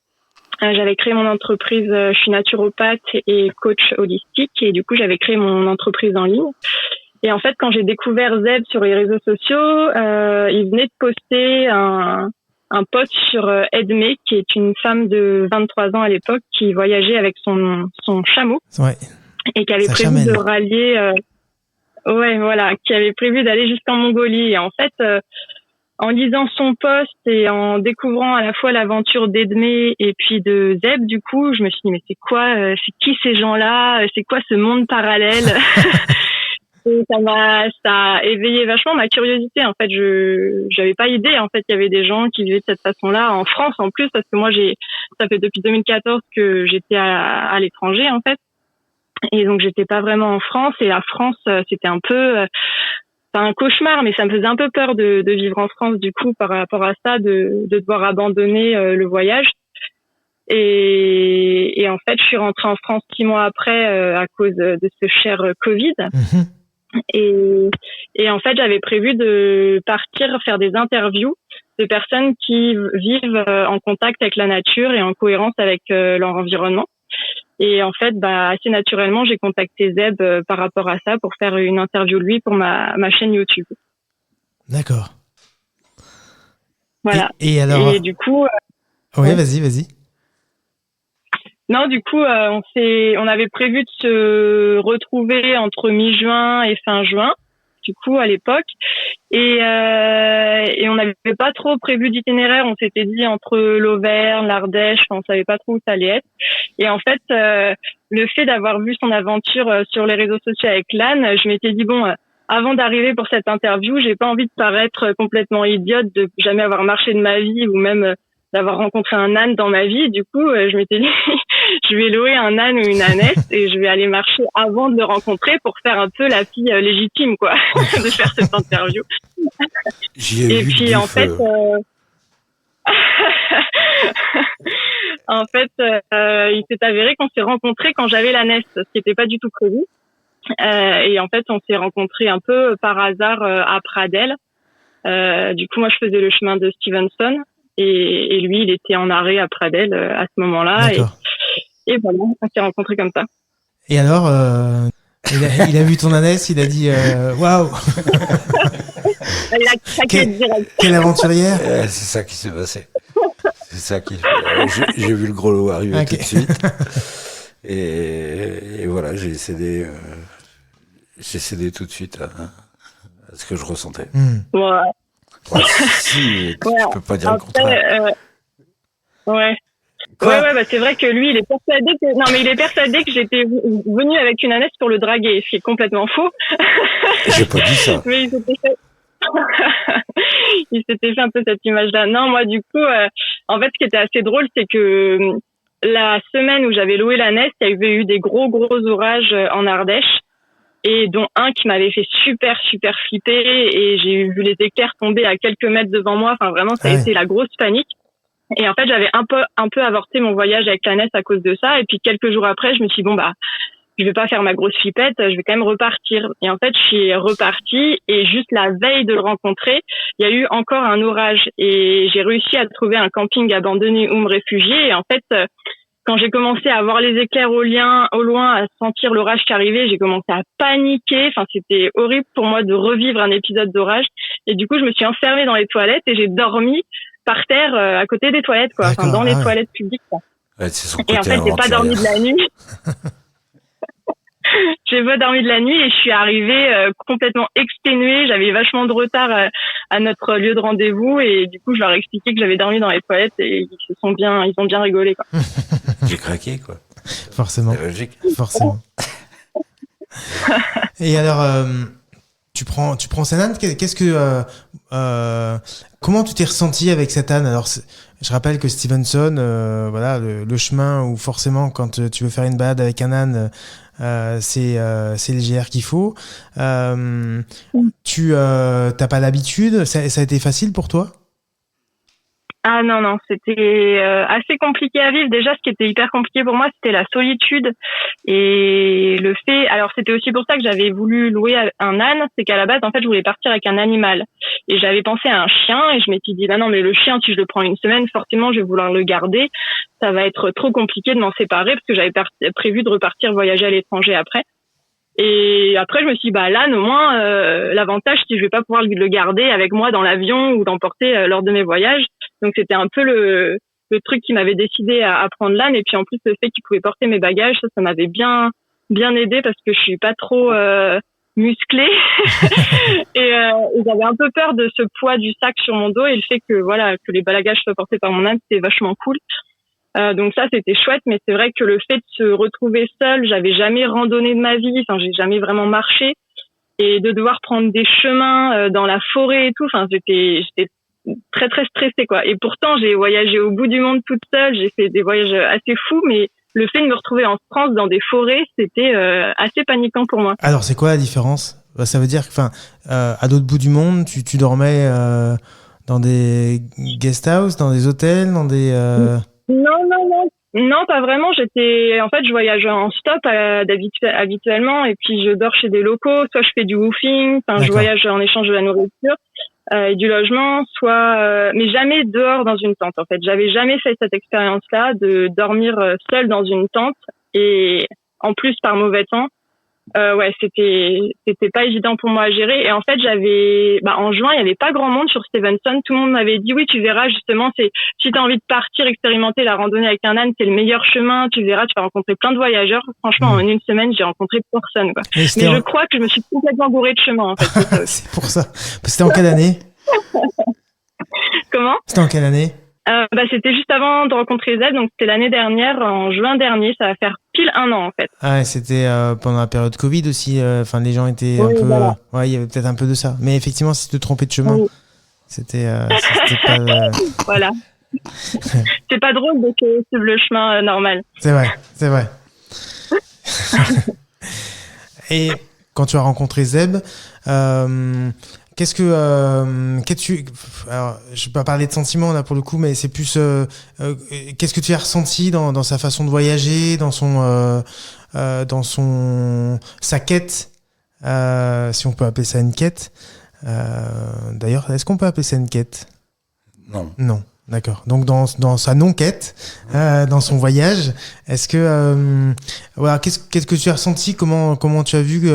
J'avais créé mon entreprise, je suis naturopathe et coach holistique, et du coup, j'avais créé mon entreprise en ligne. Et en fait, quand j'ai découvert Zeb sur les réseaux sociaux, il venait de poster un post sur Edmé, qui est une femme de 23 ans à l'époque, qui voyageait avec son chameau. Ouais. Et qui avait Ça prévu chamène. de rallier, qui avait prévu d'aller jusqu'en Mongolie. Et en fait, en lisant son post et en découvrant à la fois l'aventure d'Edmé et puis de Zeb, du coup, je me suis dit, mais c'est qui ces gens-là? C'est quoi ce monde parallèle? Et ça a éveillé vachement ma curiosité. En fait, j'avais pas idée. En fait, il y avait des gens qui vivaient de cette façon-là en France, en plus, parce que moi, ça fait depuis 2014 que j'étais à l'étranger, en fait. Et donc, j'étais pas vraiment en France. Et la France, c'était un peu, pas un cauchemar, mais ça me faisait un peu peur de vivre en France, du coup, par rapport à ça, de devoir abandonner le voyage. Et en fait, je suis rentrée en France 6 mois après à cause de ce cher Covid. Et en fait, j'avais prévu de partir faire des interviews de personnes qui vivent en contact avec la nature et en cohérence avec leur environnement. Et en fait, assez naturellement, j'ai contacté Zeb par rapport à ça pour faire une interview de lui pour ma chaîne YouTube. D'accord. Voilà. Et alors... Et du coup... ouais, vas-y. Non, du coup, on avait prévu de se retrouver entre mi-juin et fin juin, du coup, à l'époque. Et on n'avait pas trop prévu d'itinéraire. On s'était dit entre l'Auvergne, l'Ardèche, on savait pas trop où ça allait être. Et en fait, le fait d'avoir vu son aventure sur les réseaux sociaux avec l'âne, je m'étais dit, avant d'arriver pour cette interview, j'ai pas envie de paraître complètement idiote, de jamais avoir marché de ma vie ou même d'avoir rencontré un âne dans ma vie. Du coup, je m'étais dit, je vais louer un âne ou une ânesse et je vais aller marcher avant de le rencontrer pour faire un peu la fille légitime, quoi, de faire cette interview. Et puis, en fait, il s'est avéré qu'on s'est rencontrés quand j'avais l'ânesse, ce qui n'était pas du tout prévu. Et en fait, on s'est rencontrés un peu par hasard à Pradelles. Du coup, moi, je faisais le chemin de Stevenson et lui, il était en arrêt à Pradelles à ce moment-là. Et voilà, on s'est rencontrés comme ça. Et alors, il a vu ton ânesse, il a dit waouh. Il a craqué direct. Quelle aventurière. C'est ça qui s'est passé. C'est ça qui. J'ai vu le gros lot arriver tout de suite. Et voilà, j'ai cédé tout de suite à ce que je ressentais. Ouais. Si, tu peux pas dire le contraire. Ouais. Bah c'est vrai que lui, il est persuadé que j'étais venue avec une ânesse pour le draguer, ce qui est complètement faux. J'ai pas dit ça. Mais il s'était fait un peu cette image-là. Non, moi, du coup, en fait, ce qui était assez drôle, c'est que la semaine où j'avais loué l'ânesse, il y avait eu des gros orages en Ardèche, et dont un qui m'avait fait super flipper, et j'ai vu les éclairs tomber à quelques mètres devant moi. Enfin, vraiment, ça a été la grosse panique. Et en fait, j'avais un peu avorté mon voyage avec l'ânesse à cause de ça. Et puis, quelques jours après, je me suis dit, je vais pas faire ma grosse flippette, je vais quand même repartir. Et en fait, je suis repartie, et juste la veille de le rencontrer, il y a eu encore un orage, et j'ai réussi à trouver un camping abandonné où me réfugier. Et en fait, quand j'ai commencé à voir les éclairs au loin, à sentir l'orage qui arrivait, j'ai commencé à paniquer. Enfin, c'était horrible pour moi de revivre un épisode d'orage. Et du coup, je me suis enfermée dans les toilettes et j'ai dormi par terre à côté des toilettes, quoi. Enfin, dans les toilettes publiques, quoi. Ouais, et en fait, j'ai pas dormi de la nuit. J'ai pas dormi de la nuit et je suis arrivée complètement exténuée. J'avais vachement de retard à notre lieu de rendez-vous, et du coup, je leur ai expliqué que j'avais dormi dans les toilettes, et ils ont bien rigolé, quoi. J'ai craqué, quoi. Forcément. C'est logique. Forcément. Et alors, tu prends cet âne. Qu'est-ce que comment tu t'es ressenti avec cet âne? Alors, je rappelle que Stevenson, voilà, le chemin où forcément, quand tu veux faire une balade avec un âne, c'est le GR qu'il faut. Tu t'as pas l'habitude. Ça a été facile pour toi? Ah non, c'était assez compliqué à vivre. Déjà, ce qui était hyper compliqué pour moi, c'était la solitude et le fait. Alors, c'était aussi pour ça que j'avais voulu louer un âne. C'est qu'à la base, en fait, je voulais partir avec un animal, et j'avais pensé à un chien, et je m'étais dit, non, mais le chien, si je le prends une semaine, forcément, je vais vouloir le garder. Ça va être trop compliqué de m'en séparer, parce que j'avais prévu de repartir voyager à l'étranger après. Et après, je me suis dit, l'âne, au moins, l'avantage, c'est que je vais pas pouvoir le garder avec moi dans l'avion ou d'emporter lors de mes voyages. Donc, c'était un peu le truc qui m'avait décidé à prendre l'âne. Et puis, en plus, le fait qu'il pouvait porter mes bagages, ça m'avait bien aidé, parce que je suis pas trop musclée. Et j'avais un peu peur de ce poids du sac sur mon dos, et le fait que les bagages soient portés par mon âne, c'était vachement cool. Donc ça, c'était chouette, mais c'est vrai que le fait de se retrouver seule, j'avais jamais randonné de ma vie, enfin, j'ai jamais vraiment marché, et de devoir prendre des chemins dans la forêt et tout, enfin, j'étais très très stressée, quoi. Et pourtant, j'ai voyagé au bout du monde toute seule, j'ai fait des voyages assez fous, mais le fait de me retrouver en France dans des forêts, c'était assez paniquant pour moi. Alors, c'est quoi la différence? Ça veut dire que, à d'autres bouts du monde, tu dormais dans des guest house, dans des hôtels, dans des... Non, pas vraiment. Je voyage en stop habituellement, et puis je dors chez des locaux. Soit je fais du woofing, je voyage en échange de la nourriture et du logement, mais jamais dehors dans une tente. En fait, j'avais jamais fait cette expérience-là de dormir seule dans une tente, et en plus par mauvais temps. C'était pas évident pour moi à gérer. Et en fait, en juin, il y avait pas grand monde sur Stevenson. Tout le monde m'avait dit, oui, tu verras, justement, si t'as envie de partir expérimenter la randonnée avec un âne, c'est le meilleur chemin. Tu verras, tu vas rencontrer plein de voyageurs. Franchement, en une semaine, j'ai rencontré personne, quoi. Mais je crois que je me suis complètement bourrée de chemin, en fait. C'est pour ça. C'était en quelle année? Comment? C'était en quelle année? C'était juste avant de rencontrer Zeb, donc c'était l'année dernière, en juin dernier. Ça va faire pile 1 an, en fait. Ah ouais, c'était pendant la période Covid aussi. Les gens étaient un peu... Voilà. Ouais, il y avait peut-être un peu de ça. Mais effectivement, si tu te trompais de chemin, c'était pas... Voilà. C'est pas drôle de suivre le chemin normal. C'est vrai. Et quand tu as rencontré Zeb, qu'est-ce que alors, je vais pas parler de sentiments là pour le coup, mais c'est plus qu'est-ce que tu as ressenti dans sa façon de voyager, dans sa quête, si on peut appeler ça une quête. D'ailleurs, est-ce qu'on peut appeler ça une quête ? Non. D'accord. Donc dans sa non-quête, dans son voyage, est-ce que voilà, qu'est-ce que tu as ressenti, comment tu as vu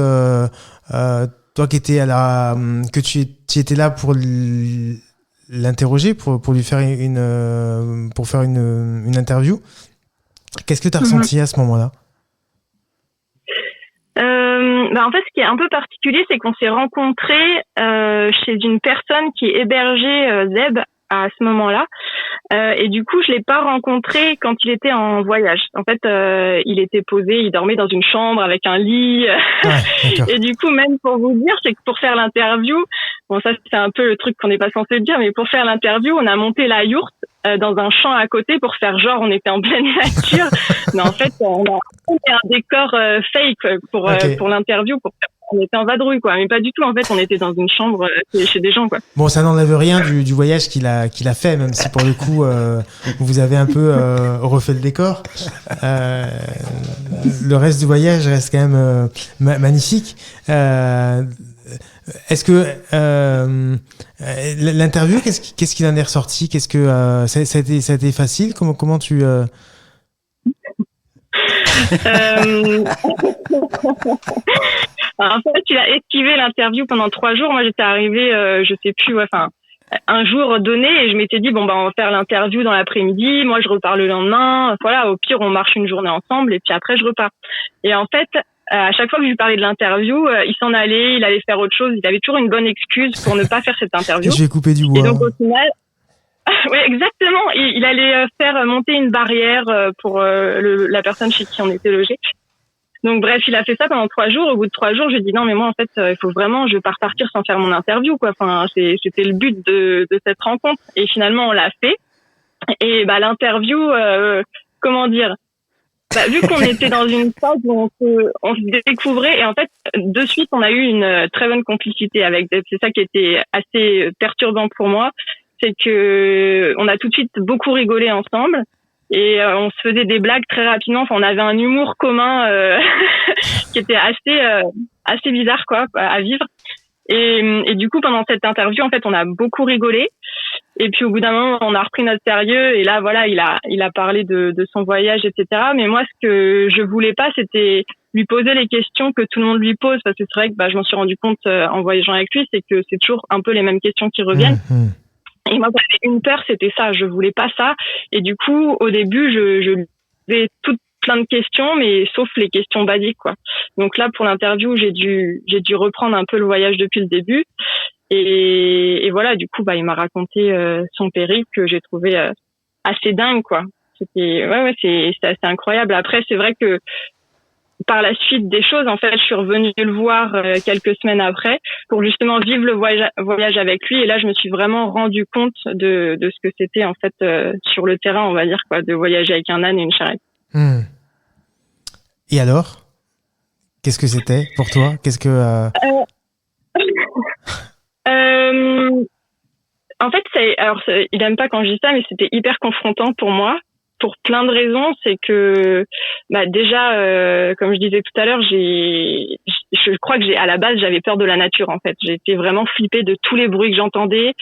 toi qui étais que tu étais là pour l'interroger, pour lui faire une interview. Qu'est-ce que tu as ressenti à ce moment-là? En fait, ce qui est un peu particulier, c'est qu'on s'est rencontrés chez une personne qui hébergeait Zeb à ce moment-là. Et du coup, je l'ai pas rencontré quand il était en voyage. En fait, il était posé, il dormait dans une chambre avec un lit. Et du coup, même pour vous dire, c'est que pour faire l'interview, bon, ça c'est un peu le truc qu'on n'est pas censé dire, mais pour faire l'interview, on a monté la yourte dans un champ à côté pour faire genre on était en pleine nature. Mais en fait, on a fait un décor fake pour l'interview, on était en vadrouille, quoi, mais pas du tout. En fait, on était dans une chambre chez des gens, quoi. Bon, ça n'enlève rien du voyage qu'il a fait, même si pour le coup, vous avez un peu refait le décor. Le reste du voyage reste quand même magnifique. Est-ce que l'interview, qu'est-ce qu'il en est ressorti? Qu'est-ce que ça a été facile? Comment tu En fait, il a esquivé l'interview pendant 3 jours. Moi, j'étais arrivée, je sais plus, un jour donné, et je m'étais dit on va faire l'interview dans l'après-midi. Moi, je repars le lendemain. Voilà, au pire, on marche une journée ensemble, et puis après, je repars. Et en fait, à chaque fois que je lui parlais de l'interview, il s'en allait, il allait faire autre chose. Il avait toujours une bonne excuse pour ne pas faire cette interview. Je vais couper du bois. Et donc, au final, oui, exactement. Il allait faire monter une barrière pour la personne chez qui on était logé. Donc bref, il a fait ça pendant 3 jours. Au bout de 3 jours, j'ai dit non, mais moi en fait, il faut vraiment, je vais pas repartir sans faire mon interview, quoi. Enfin, c'était le but de cette rencontre. Et finalement, on l'a fait. Et l'interview, comment dire, vu qu'on était dans une phase où on se découvrait, et en fait, de suite, on a eu une très bonne complicité avec Zeb. C'est ça qui était assez perturbant pour moi, c'est que on a tout de suite beaucoup rigolé ensemble. Et on se faisait des blagues très rapidement. Enfin, on avait un humour commun qui était assez bizarre, quoi, à vivre. Et du coup, pendant cette interview, en fait, on a beaucoup rigolé. Et puis au bout d'un moment, on a repris notre sérieux. Et là, voilà, il a parlé de son voyage, etc. Mais moi, ce que je voulais pas, c'était lui poser les questions que tout le monde lui pose, parce que c'est vrai que je m'en suis rendu compte en voyageant avec lui, c'est que c'est toujours un peu les mêmes questions qui reviennent. Et moi, j'avais une peur, c'était ça. Je voulais pas ça. Et du coup, au début, je faisais plein de questions, mais sauf les questions basiques, quoi. Donc là, pour l'interview, j'ai dû reprendre un peu le voyage depuis le début. Et voilà, du coup, il m'a raconté son périple que j'ai trouvé assez dingue, quoi. C'est assez incroyable. Après, c'est vrai que par la suite des choses, en fait, je suis revenue le voir quelques semaines après pour justement vivre le voyage avec lui. Et là, je me suis vraiment rendu compte de ce que c'était, en fait, sur le terrain, on va dire, quoi, de voyager avec un âne et une charrette. Et alors, qu'est-ce que c'était pour toi? Qu'est-ce que En fait, il aime pas quand je dis ça, mais c'était hyper confrontant pour moi. Pour plein de raisons, c'est que déjà, comme je disais tout à l'heure, je crois que à la base j'avais peur de la nature, en fait. J'étais vraiment flippée de tous les bruits que j'entendais.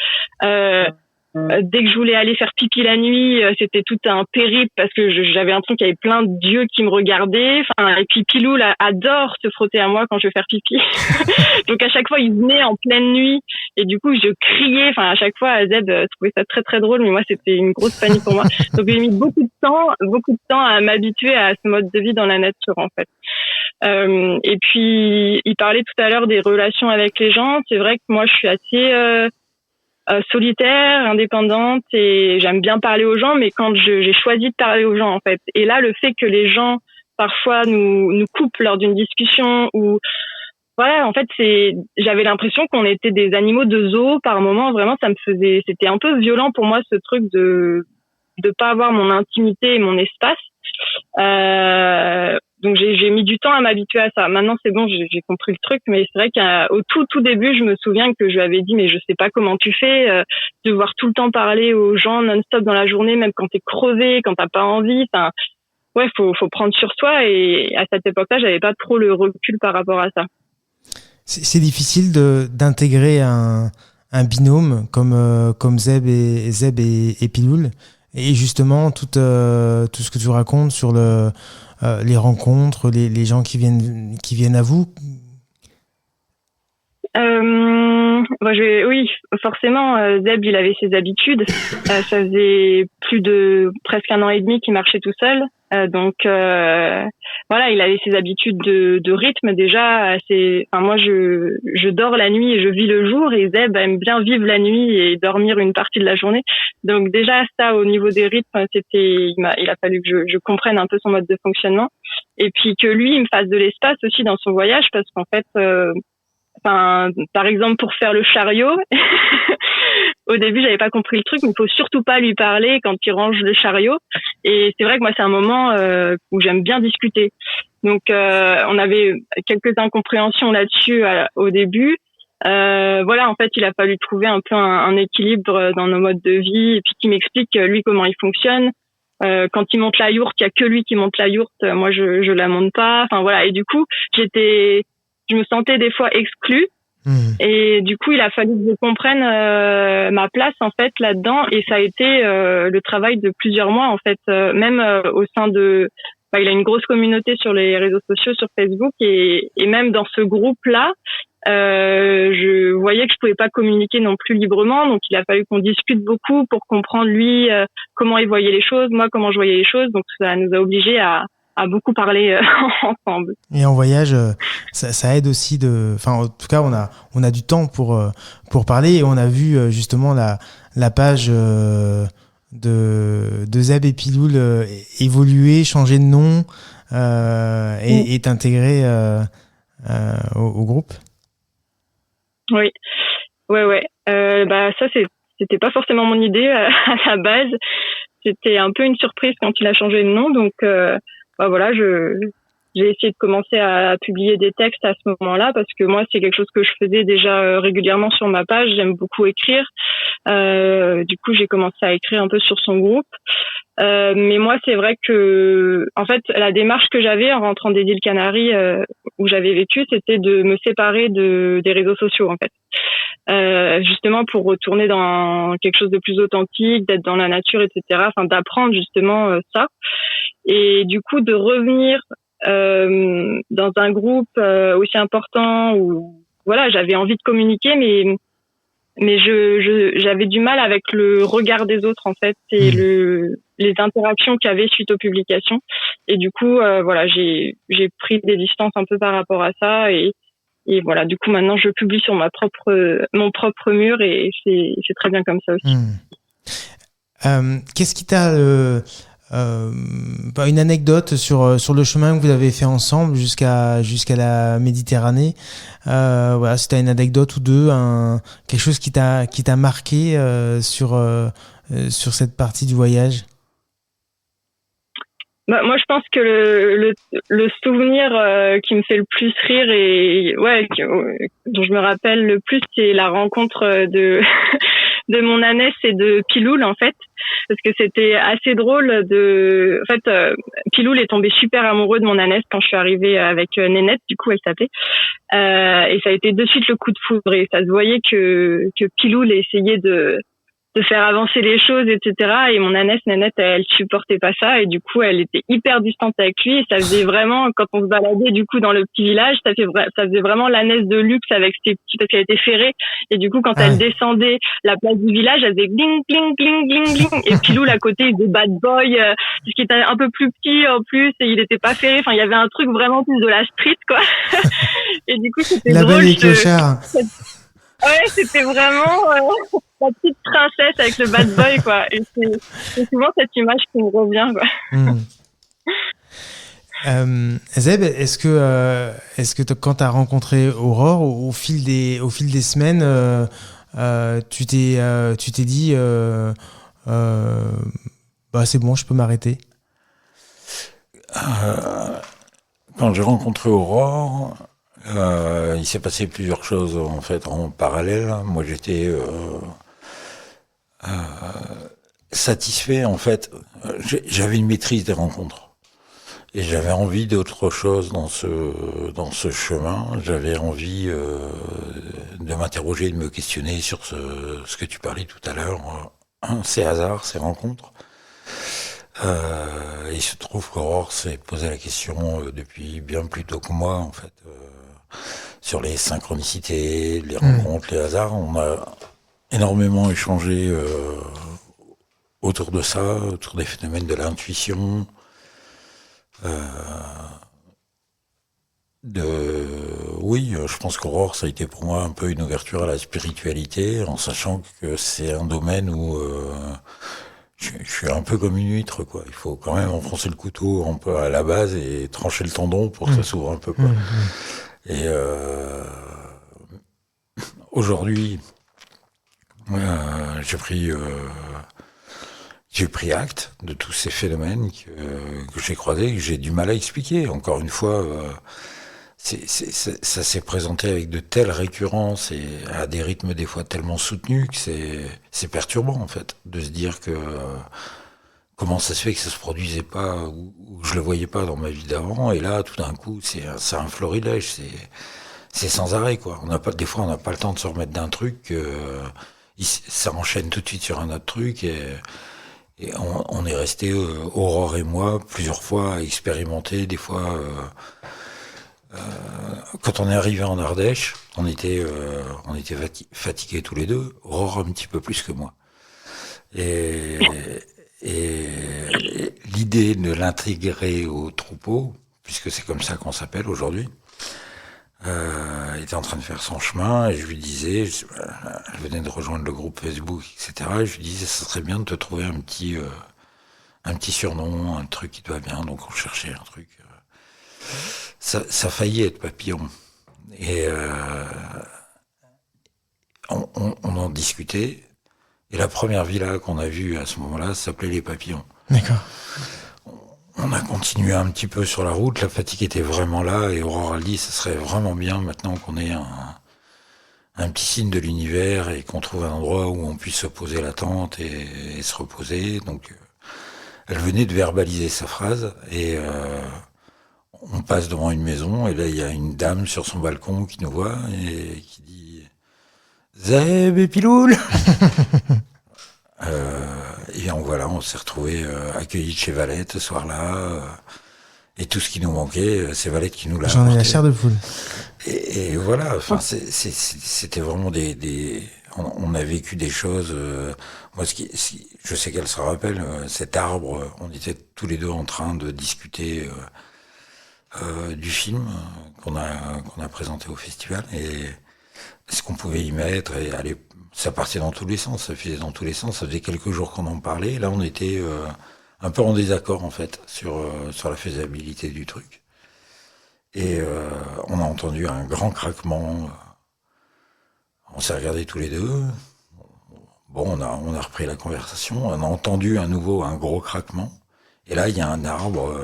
Dès que je voulais aller faire pipi la nuit, c'était tout un périple parce que j'avais l'impression qu'il y avait plein d'yeux qui me regardaient. Enfin, et puis Pilou là, adore se frotter à moi quand je vais faire pipi. Donc à chaque fois, il venait en pleine nuit et du coup, je criais. Enfin, à chaque fois, Zeb trouvait ça très très drôle, mais moi, c'était une grosse panique pour moi. Donc j'ai mis beaucoup de temps à m'habituer à ce mode de vie dans la nature, en fait. Et puis, il parlait tout à l'heure des relations avec les gens. C'est vrai que moi, je suis assez solitaire, indépendante, et j'aime bien parler aux gens, mais quand j'ai choisi de parler aux gens, en fait. Et là, le fait que les gens parfois nous coupent lors d'une discussion, ou voilà, en fait, j'avais l'impression qu'on était des animaux de zoo par moment. Vraiment, c'était un peu violent pour moi, ce truc de de pas avoir mon intimité et mon espace. Donc j'ai mis du temps à m'habituer à ça. Maintenant c'est bon, j'ai compris le truc, mais c'est vrai qu'au tout début, je me souviens que je lui avais dit mais je sais pas comment tu fais, devoir tout le temps parler aux gens non-stop dans la journée, même quand t'es crevé, quand t'as pas envie. Enfin, ouais, faut prendre sur soi, et à cette époque-là, j'avais pas trop le recul par rapport à ça. C'est difficile d'intégrer un binôme comme Zeb et Piloul, et justement tout ce que tu racontes sur les rencontres, les gens qui viennent à vous. Oui, forcément, Zeb, il avait ses habitudes. Ça faisait presque 1 an et demi qu'il marchait tout seul. Donc voilà, il avait ses habitudes de rythme déjà. Moi, je dors la nuit et je vis le jour, et Zeb aime bien vivre la nuit et dormir une partie de la journée. Donc déjà ça, au niveau des rythmes, il a fallu que je comprenne un peu son mode de fonctionnement, et puis que lui, il me fasse de l'espace aussi dans son voyage, parce qu'en fait, par exemple, pour faire le chariot, au début, j'avais pas compris le truc, mais il faut surtout pas lui parler quand il range le chariot. Et c'est vrai que moi, c'est un moment où j'aime bien discuter. Donc, on avait quelques incompréhensions là-dessus au début. Voilà, en fait, il a fallu trouver un peu un équilibre dans nos modes de vie, et puis qu'il m'explique lui comment il fonctionne. Quand il monte la yourte, il y a que lui qui monte la yourte. Moi, je la monte pas. Enfin voilà. Et du coup, je me sentais des fois exclue. Et du coup, il a fallu que je comprenne ma place en fait là-dedans, et ça a été le travail de plusieurs mois en fait, même au sein de. Il a une grosse communauté sur les réseaux sociaux, sur Facebook, et même dans ce groupe-là, je voyais que je pouvais pas communiquer non plus librement, donc il a fallu qu'on discute beaucoup pour comprendre lui comment il voyait les choses, moi comment je voyais les choses, donc ça nous a obligés à beaucoup parler ensemble. Et en voyage, ça aide aussi en tout cas, on a du temps pour parler, et on a vu justement la page de Zeb et Piloul évoluer, changer de nom, et t'intégrer au groupe. Oui, ouais. Ça c'était pas forcément mon idée à la base. C'était un peu une surprise quand il a changé de nom, donc. Voilà, j'ai essayé de commencer à publier des textes à ce moment-là, parce que moi, c'est quelque chose que je faisais déjà régulièrement sur ma page. J'aime beaucoup écrire. Du coup, j'ai commencé à écrire un peu sur son groupe. Mais moi, c'est vrai que, en fait, la démarche que j'avais en rentrant des îles Canaries, où j'avais vécu, c'était de me séparer des réseaux sociaux, en fait. Justement pour retourner dans quelque chose de plus authentique, d'être dans la nature, etc. Enfin, d'apprendre justement ça. Et du coup, de revenir dans un groupe aussi important où voilà, j'avais envie de communiquer, mais j'avais du mal avec le regard des autres en fait, et les interactions qu'il y avait suite aux publications. Et du coup, voilà, j'ai pris des distances un peu par rapport à ça, et voilà, du coup maintenant je publie sur mon propre mur, et c'est très bien comme ça aussi. Qu'est-ce qui t'a une anecdote sur le chemin que vous avez fait ensemble jusqu'à la Méditerranée, voilà, si t'as une anecdote ou deux, quelque chose qui t'a marqué sur cette partie du voyage. Moi, je pense que le souvenir qui me fait le plus rire et dont je me rappelle le plus, c'est la rencontre de de mon ânesse et de Piloul en fait, parce que c'était assez drôle en fait, Piloul est tombé super amoureux de mon ânesse quand je suis arrivée avec Nénette, du coup elle s'appelait, et ça a été de suite le coup de foudre, et ça se voyait que Piloul essayait de faire avancer les choses, etc. Et mon ânesse, Nénette, elle supportait pas ça, et du coup, elle était hyper distante avec lui, et ça faisait vraiment, quand on se baladait, du coup, dans le petit village, ça faisait vraiment l'ânesse de luxe avec ses petits, parce qu'elle était ferrée, et du coup, quand elle descendait la place du village, elle faisait gling, gling, gling, gling, gling, et Piloul, à côté, il faisait bad boy, parce qu'il était un peu plus petit, en plus, et il était pas ferré, enfin, il y avait un truc vraiment plus de la street, quoi. Et du coup, c'était drôle. La belle et clochard. Ouais, c'était vraiment la petite princesse avec le bad boy, quoi. Et c'est souvent cette image qui me revient, quoi. Zeb, est-ce que quand t'as rencontré Aurore, au fil des semaines, tu t'es dit bah c'est bon, je peux m'arrêter. Quand j'ai rencontré Aurore, il s'est passé plusieurs choses en fait en parallèle. Moi, j'étais satisfait en fait. J'avais une maîtrise des rencontres et j'avais envie d'autre chose dans ce chemin. J'avais envie de m'interroger, de me questionner sur ce que tu parlais tout à l'heure. Ces hasards, ces rencontres. Il se trouve qu'Aurore s'est posé la question depuis bien plus tôt que moi, en fait, sur les synchronicités, les rencontres, les hasards. On a énormément échangé autour de ça, autour des phénomènes de l'intuition, oui, je pense qu'Aurore, ça a été pour moi un peu une ouverture à la spiritualité, en sachant que c'est un domaine où je suis un peu comme une huître, quoi. Il faut quand même enfoncer le couteau un peu à la base et trancher le tendon pour que ça s'ouvre un peu, quoi. Et aujourd'hui, j'ai pris acte de tous ces phénomènes que j'ai croisés, que j'ai du mal à expliquer. Encore une fois, ça s'est présenté avec de telles récurrences et à des rythmes des fois tellement soutenus que c'est perturbant en fait de se dire que comment ça se fait que ça se produisait pas ou je le voyais pas dans ma vie d'avant et là tout d'un coup c'est un florilège, c'est sans arrêt quoi. Des fois on n'a pas le temps de se remettre d'un truc, ça enchaîne tout de suite sur un autre truc et on est resté Aurore et moi plusieurs fois à expérimenter des fois. Quand on est arrivé en Ardèche, on était fatigués tous les deux, Aurore un petit peu plus que moi. Et l'idée de l'intégrer au troupeau, puisque c'est comme ça qu'on s'appelle aujourd'hui, était en train de faire son chemin et je lui disais, elle venait de rejoindre le groupe Facebook, etc. Et je lui disais, ça serait bien de te trouver un petit surnom, un truc qui te va bien. Donc on cherchait un truc. Ça faillit être Papillon. Et on en discutait. Et la première villa qu'on a vue à ce moment-là s'appelait Les Papillons. D'accord. On a continué un petit peu sur la route. La fatigue était vraiment là. Et Aurore a dit, ça serait vraiment bien maintenant qu'on ait un petit signe de l'univers et qu'on trouve un endroit où on puisse se poser la tente et se reposer. Donc, elle venait de verbaliser sa phrase et on passe devant une maison et là il y a une dame sur son balcon qui nous voit et qui dit Zeb et Piloul. Et voilà, on s'est retrouvés accueillis chez Valette ce soir-là et tout ce qui nous manquait, c'est Valette qui nous l'a apporté. J'en ai la chair de poule. Et voilà, enfin c'était vraiment on a vécu des choses. Moi, je sais qu'elle se rappelle, cet arbre, on était tous les deux en train de discuter. Du film qu'on a présenté au festival et ce qu'on pouvait y mettre et aller, ça partait dans tous les sens, ça faisait dans tous les sens, ça faisait quelques jours qu'on en parlait, et là on était un peu en désaccord en fait sur la faisabilité du truc et on a entendu un grand craquement, on s'est regardés tous les deux, bon on a repris la conversation, on a entendu à nouveau un gros craquement et là il y a un arbre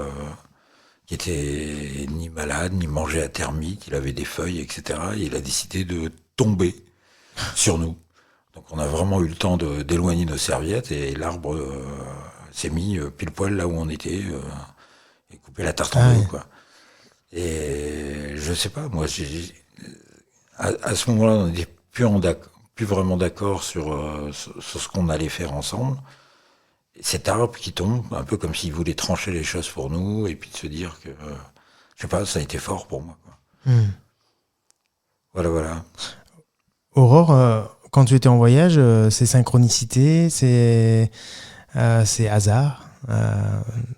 qui était ni malade, ni mangé à termite, il avait des feuilles, etc. Et il a décidé de tomber sur nous. Donc on a vraiment eu le temps d'éloigner nos serviettes et l'arbre s'est mis pile poil là où on était et coupé la tarte en deux, quoi. Et je sais pas, moi, à ce moment-là, on n'était plus vraiment d'accord sur ce qu'on allait faire ensemble. Cet arbre qui tombe, un peu comme s'il voulait trancher les choses pour nous, et puis de se dire que, je sais pas, ça a été fort pour moi, quoi. Voilà. Aurore, quand tu étais en voyage, ces synchronicités, ces hasards,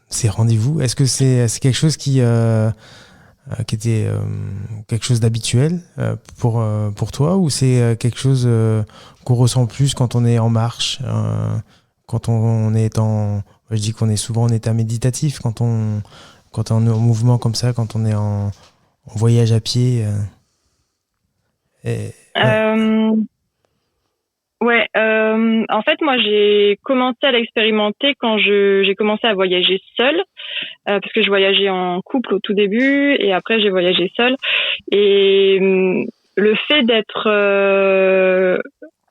ces rendez-vous, est-ce que c'est quelque chose qui était quelque chose d'habituel pour toi, ou c'est quelque chose qu'on ressent plus quand on est en marche, quand on est je dis qu'on est souvent en état méditatif, quand on est en mouvement comme ça, quand on est en voyage à pied. En fait, moi, j'ai commencé à l'expérimenter quand j'ai commencé à voyager seule, parce que je voyageais en couple au tout début, et après j'ai voyagé seule. Et le fait d'être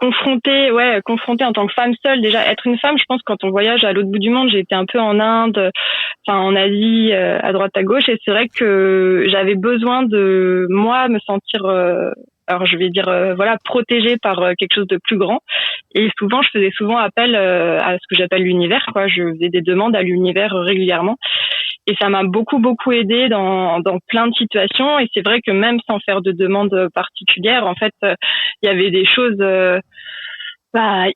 confrontée en tant que femme seule, déjà être une femme, je pense quand on voyage à l'autre bout du monde, j'ai été un peu en Inde, en Asie, à droite à gauche, et c'est vrai que j'avais besoin de moi me sentir alors je vais dire protégée par quelque chose de plus grand, et je faisais souvent appel à ce que j'appelle l'univers, quoi. Je faisais des demandes à l'univers régulièrement, et ça m'a beaucoup aidée dans plein de situations. Et c'est vrai que même sans faire de demandes particulières, en fait, il y avait des choses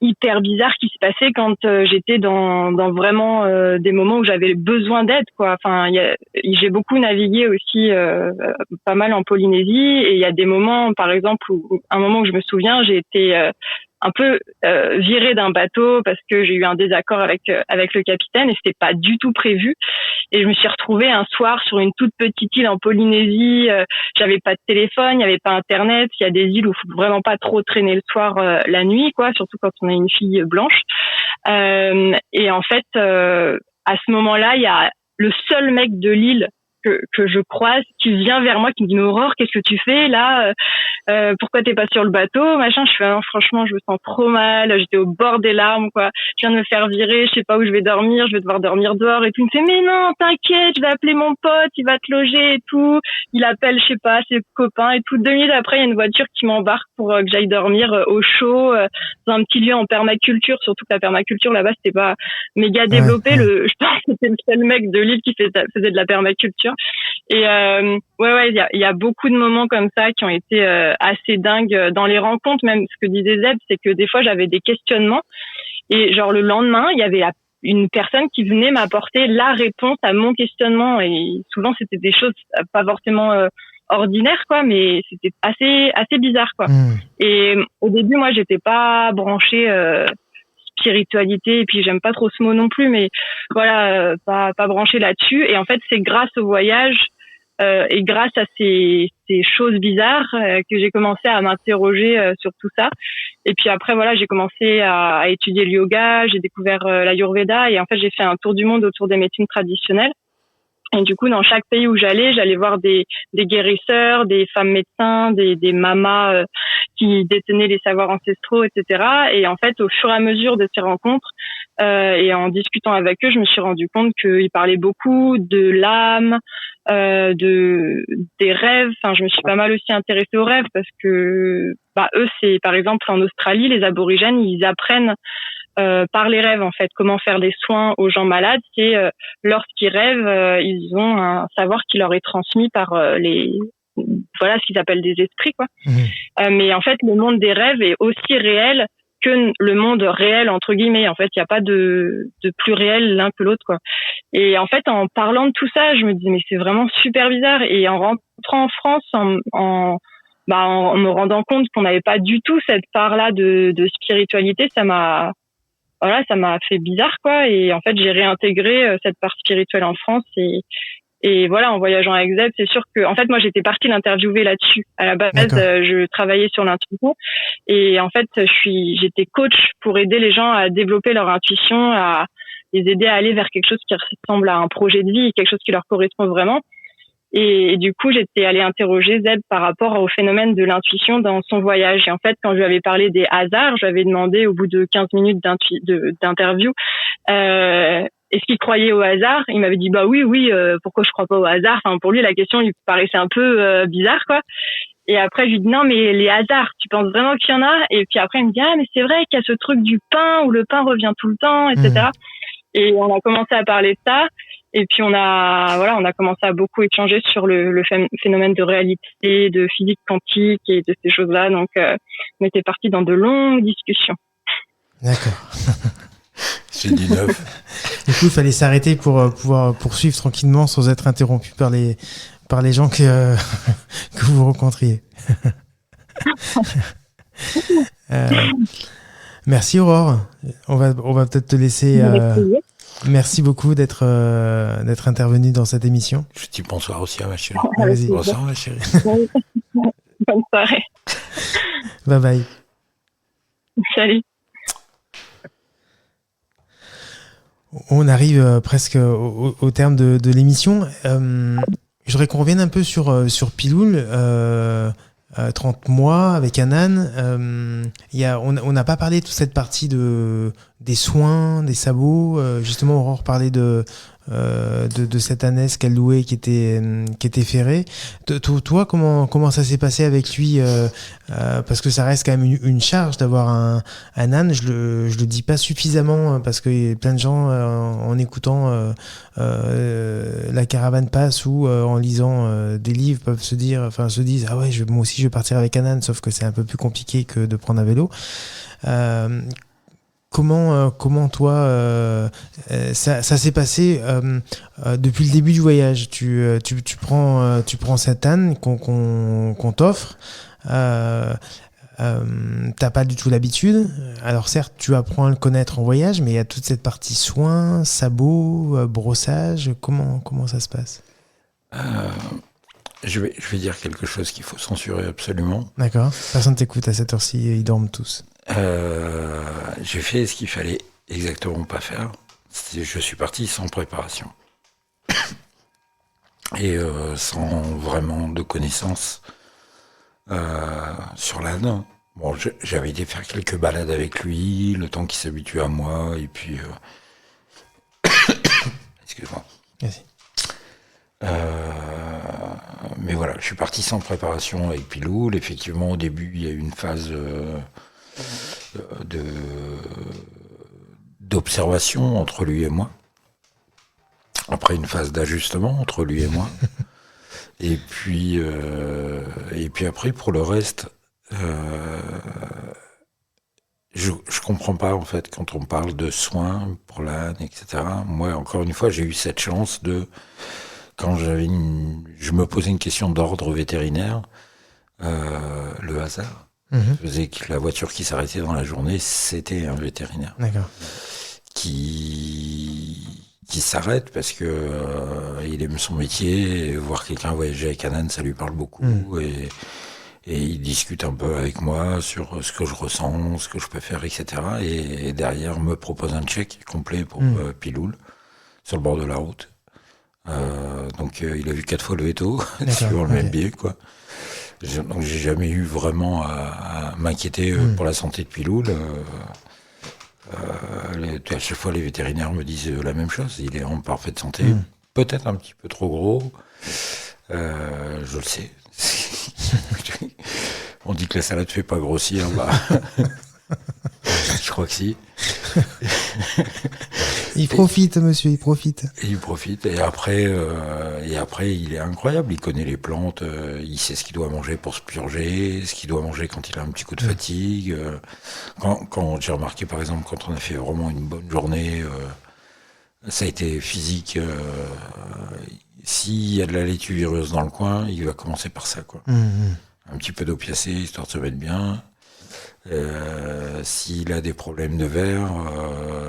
hyper bizarres qui se passaient quand j'étais dans vraiment des moments où j'avais besoin d'aide, quoi. J'ai beaucoup navigué aussi pas mal en Polynésie, et il y a des moments, par exemple, un moment où je me souviens, j'ai été un peu virée d'un bateau parce que j'ai eu un désaccord avec le capitaine, et c'était pas du tout prévu. Et je me suis retrouvée un soir sur une toute petite île en Polynésie. J'avais pas de téléphone, il y avait pas internet. Il y a des îles où faut vraiment pas trop traîner le soir, la nuit, quoi, surtout quand on est une fille blanche. Et en fait, à ce moment-là, il y a le seul mec de l'île que je croise qui vient vers moi, qui me dit: mais Aurore, qu'est-ce que tu fais là, pourquoi t'es pas sur le bateau, machin. Je fais: non, franchement, je me sens trop mal, j'étais au bord des larmes, quoi, je viens de me faire virer, je sais pas où je vais dormir, je vais devoir dormir dehors et tout. Il me fait: mais non, t'inquiète, je vais appeler mon pote, il va te loger et tout. Il appelle, je sais pas, ses copains et tout. 2 minutes après, il y a une voiture qui m'embarque pour que j'aille dormir au chaud dans un petit lieu en permaculture, surtout que la permaculture là-bas c'était pas méga développé. Je pense que c'était le seul mec de l'île qui faisait de la permaculture. Et il y a beaucoup de moments comme ça qui ont été assez dingues dans les rencontres. Même ce que disait Zeb, c'est que des fois j'avais des questionnements, et genre le lendemain il y avait une personne qui venait m'apporter la réponse à mon questionnement, et souvent c'était des choses pas forcément ordinaires, quoi, mais c'était assez bizarre, quoi. Et au début, moi j'étais pas branchée spiritualité, et puis j'aime pas trop ce mot non plus, mais voilà, pas branchée là-dessus. Et en fait, c'est grâce au voyage et grâce à ces choses bizarres que j'ai commencé à m'interroger sur tout ça. Et puis après, voilà, j'ai commencé à étudier le yoga, j'ai découvert l'Ayurveda, et en fait, j'ai fait un tour du monde autour des médecines traditionnelles. Et du coup, dans chaque pays où j'allais voir des guérisseurs, des femmes médecins, des mamas qui détenaient les savoirs ancestraux, etc. Et en fait, au fur et à mesure de ces rencontres et en discutant avec eux, je me suis rendu compte qu'ils parlaient beaucoup de l'âme, des rêves. Enfin, je me suis pas mal aussi intéressée aux rêves, parce que eux, c'est par exemple en Australie, les aborigènes, ils apprennent par les rêves, en fait, comment faire des soins aux gens malades. C'est lorsqu'ils rêvent, ils ont un savoir qui leur est transmis par ce qu'ils appellent des esprits, quoi. Mais en fait, le monde des rêves est aussi réel que le monde réel, entre guillemets. En fait, il n'y a pas de plus réel l'un que l'autre, quoi. Et en fait, en parlant de tout ça, je me dis mais c'est vraiment super bizarre. Et en rentrant en France, en me rendant compte qu'on n'avait pas du tout cette part-là de spiritualité, ça m'a fait bizarre, quoi. Et en fait, j'ai réintégré cette part spirituelle en France, et voilà, en voyageant avec Zeb, c'est sûr que, en fait, moi, j'étais partie l'interviewer là-dessus. À la base, je travaillais sur l'intuition, et en fait, j'étais coach pour aider les gens à développer leur intuition, à les aider à aller vers quelque chose qui ressemble à un projet de vie, quelque chose qui leur correspond vraiment. Et du coup, j'étais allée interroger Zeb par rapport au phénomène de l'intuition dans son voyage. Et en fait, quand je lui avais parlé des hasards, je lui avais demandé au bout de 15 minutes d'interview est-ce qu'il croyait au hasard. Il m'avait dit oui, pourquoi je crois pas au hasard. Enfin, pour lui, la question lui paraissait un peu bizarre, quoi. Et après, je lui dis non, mais les hasards, tu penses vraiment qu'il y en a? Et puis après, il me dit mais c'est vrai qu'il y a ce truc du pain où le pain revient tout le temps, etc. Et on a commencé à parler de ça. Et puis on a commencé à beaucoup échanger sur le phénomène de réalité, de physique quantique et de ces choses-là. Donc on était parti dans de longues discussions. D'accord. C'est du neuf. Du coup, il fallait s'arrêter pour pouvoir poursuivre tranquillement sans être interrompu par les gens que vous rencontriez. Merci Aurore. On va peut-être te laisser. Merci beaucoup d'être intervenue dans cette émission. Je dis bonsoir aussi à ma chérie. Vas-y. Bonsoir ma chérie. Bonne soirée. Bye bye. Salut. On arrive presque au terme de l'émission. Je voudrais qu'on revienne un peu sur Piloul. 30 mois avec un âne. On n'a pas parlé de toute cette partie des soins, des sabots. Justement, Aurore parlait de cette ânesse qu'elle louait qui était ferrée. Toi, comment ça s'est passé avec lui parce que ça reste quand même une charge d'avoir un âne. Je le dis pas suffisamment parce que plein de gens en écoutant la caravane passe ou en lisant des livres peuvent se disent ah ouais, moi aussi je vais partir avec un âne, sauf que c'est un peu plus compliqué que de prendre un vélo. Comment toi ça s'est passé depuis le début du voyage? Tu prends cet âne qu'on t'offre. T'as pas du tout l'habitude. Alors certes, tu apprends à le connaître en voyage, mais il y a toute cette partie soins, sabots, brossage. Comment ça se passe? Je vais dire quelque chose qu'il faut censurer absolument. D'accord. Personne t'écoute à cette heure-ci, ils dorment tous. J'ai fait ce qu'il fallait exactement pas faire. Je suis parti sans préparation et sans vraiment de connaissances sur l'âne. Bon, j'avais été faire quelques balades avec lui, le temps qu'il s'habitue à moi, et puis excuse-moi. Merci. Mais voilà, je suis parti sans préparation avec Piloul. Effectivement, au début, il y a eu une phase d'observation entre lui et moi. Après, une phase d'ajustement entre lui et moi. Et puis après, pour le reste, je comprends pas, en fait, quand on parle de soins pour l'âne, etc. Moi, encore une fois, j'ai eu cette chance quand je me posais une question d'ordre vétérinaire, le hasard faisait que la voiture qui s'arrêtait dans la journée, c'était un vétérinaire. D'accord. Qui s'arrête parce que il aime son métier, et voir quelqu'un voyager avec un âne, ça lui parle beaucoup, et il discute un peu avec moi sur ce que je ressens, ce que je peux faire, etc. Et derrière me propose un check complet pour Piloul sur le bord de la route. Donc il a vu 4 fois le veto sur le même biais, quoi. Donc j'ai jamais eu vraiment à m'inquiéter pour la santé de Piloul. À chaque fois les vétérinaires me disent la même chose, il est en parfaite santé, peut-être un petit peu trop gros, je le sais. On dit que la salade fait pas grossir, bah je crois que si. Il profite, monsieur, il profite. Il profite, et après, il est incroyable. Il connaît les plantes, il sait ce qu'il doit manger pour se purger, ce qu'il doit manger quand il a un petit coup de fatigue. Quand j'ai remarqué, par exemple, quand on a fait vraiment une bonne journée, ça a été physique. S'il y a de la laitue vireuse dans le coin, il va commencer par ça, quoi. Un petit peu d'opiacé, histoire de se mettre bien. S'il a des problèmes de verre,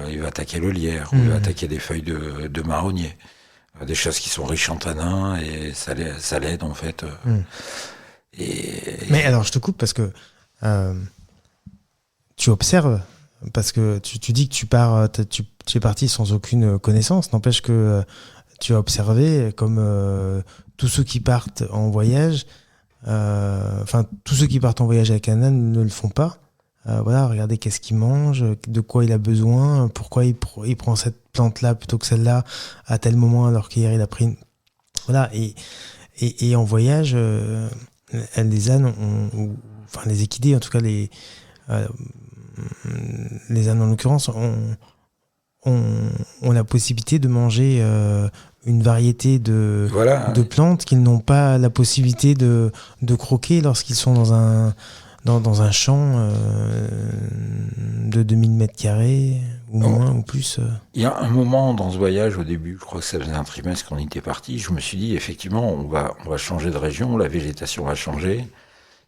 il va attaquer le lierre, ou il va attaquer des feuilles de marronnier, des choses qui sont riches en tanins, et ça l'aide, en fait. Mais alors je te coupe parce que tu observes, parce que tu dis que tu es parti sans aucune connaissance, n'empêche que tu as observé comme tous ceux qui partent en voyage. Tous ceux qui partent en voyage avec un âne ne le font pas. Regardez qu'est-ce qu'il mange, de quoi il a besoin, pourquoi il prend cette plante-là plutôt que celle-là à tel moment alors qu'hier il a pris une... Voilà, et en voyage, les ânes, les équidés, en tout cas les ânes en l'occurrence, ont la possibilité de manger une variété de plantes qu'ils n'ont pas la possibilité de croquer lorsqu'ils sont dans un champ de 2000 mètres carrés ou moins ou plus. Il y a un moment dans ce voyage, au début, je crois que ça faisait un trimestre qu'on était parti, je me suis dit, effectivement, on va changer de région, la végétation va changer.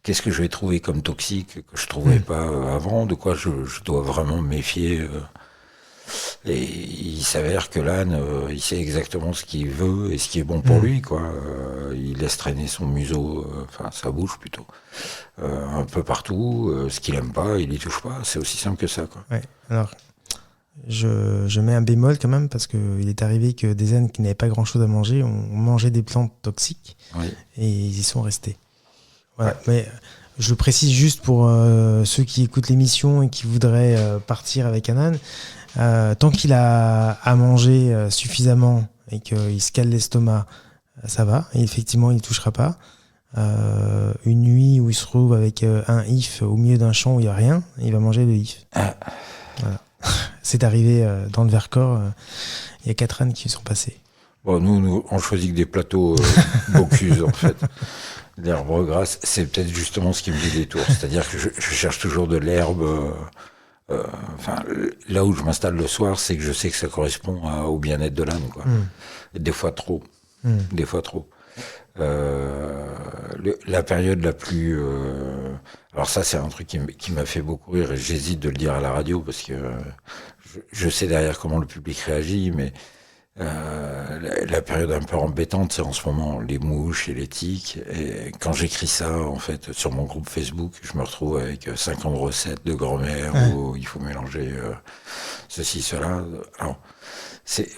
Qu'est-ce que je vais trouver comme toxique que je trouvais pas avant? De quoi je dois vraiment me méfier? Et il s'avère que l'âne, il sait exactement ce qu'il veut et ce qui est bon pour lui, quoi. Il laisse traîner son museau, sa bouche plutôt, un peu partout. Ce qu'il aime pas, il y touche pas. C'est aussi simple que ça, quoi. Ouais. Alors, je mets un bémol quand même parce qu'il est arrivé que des ânes qui n'avaient pas grand-chose à manger ont mangé des plantes toxiques et ils y sont restés. Voilà. Mais je le précise juste pour ceux qui écoutent l'émission et qui voudraient partir avec un âne. Tant qu'il a à manger suffisamment et qu'il se cale l'estomac, ça va. Et effectivement, il ne touchera pas. Une nuit où il se trouve avec un if au milieu d'un champ où il n'y a rien, il va manger le if. Voilà. C'est arrivé dans le Vercors. Il y a 4 ânes qui sont passés. Bon, nous, on choisit que des plateaux Bocuse, en fait. L'herbe grasse, c'est peut-être justement ce qui me dit des tours. C'est-à-dire que je cherche toujours de l'herbe. Là où je m'installe le soir, c'est que je sais que ça correspond au bien-être de l'âne, quoi. Des fois trop. Des fois trop. La période la plus... alors ça, c'est un truc qui m'a fait beaucoup rire et j'hésite de le dire à la radio parce que je sais derrière comment le public réagit, mais la période un peu embêtante, c'est en ce moment les mouches et les tiques. Et quand j'écris ça, en fait, sur mon groupe Facebook, je me retrouve avec 50 recettes de grand-mère où il faut mélanger ceci, cela. Alors,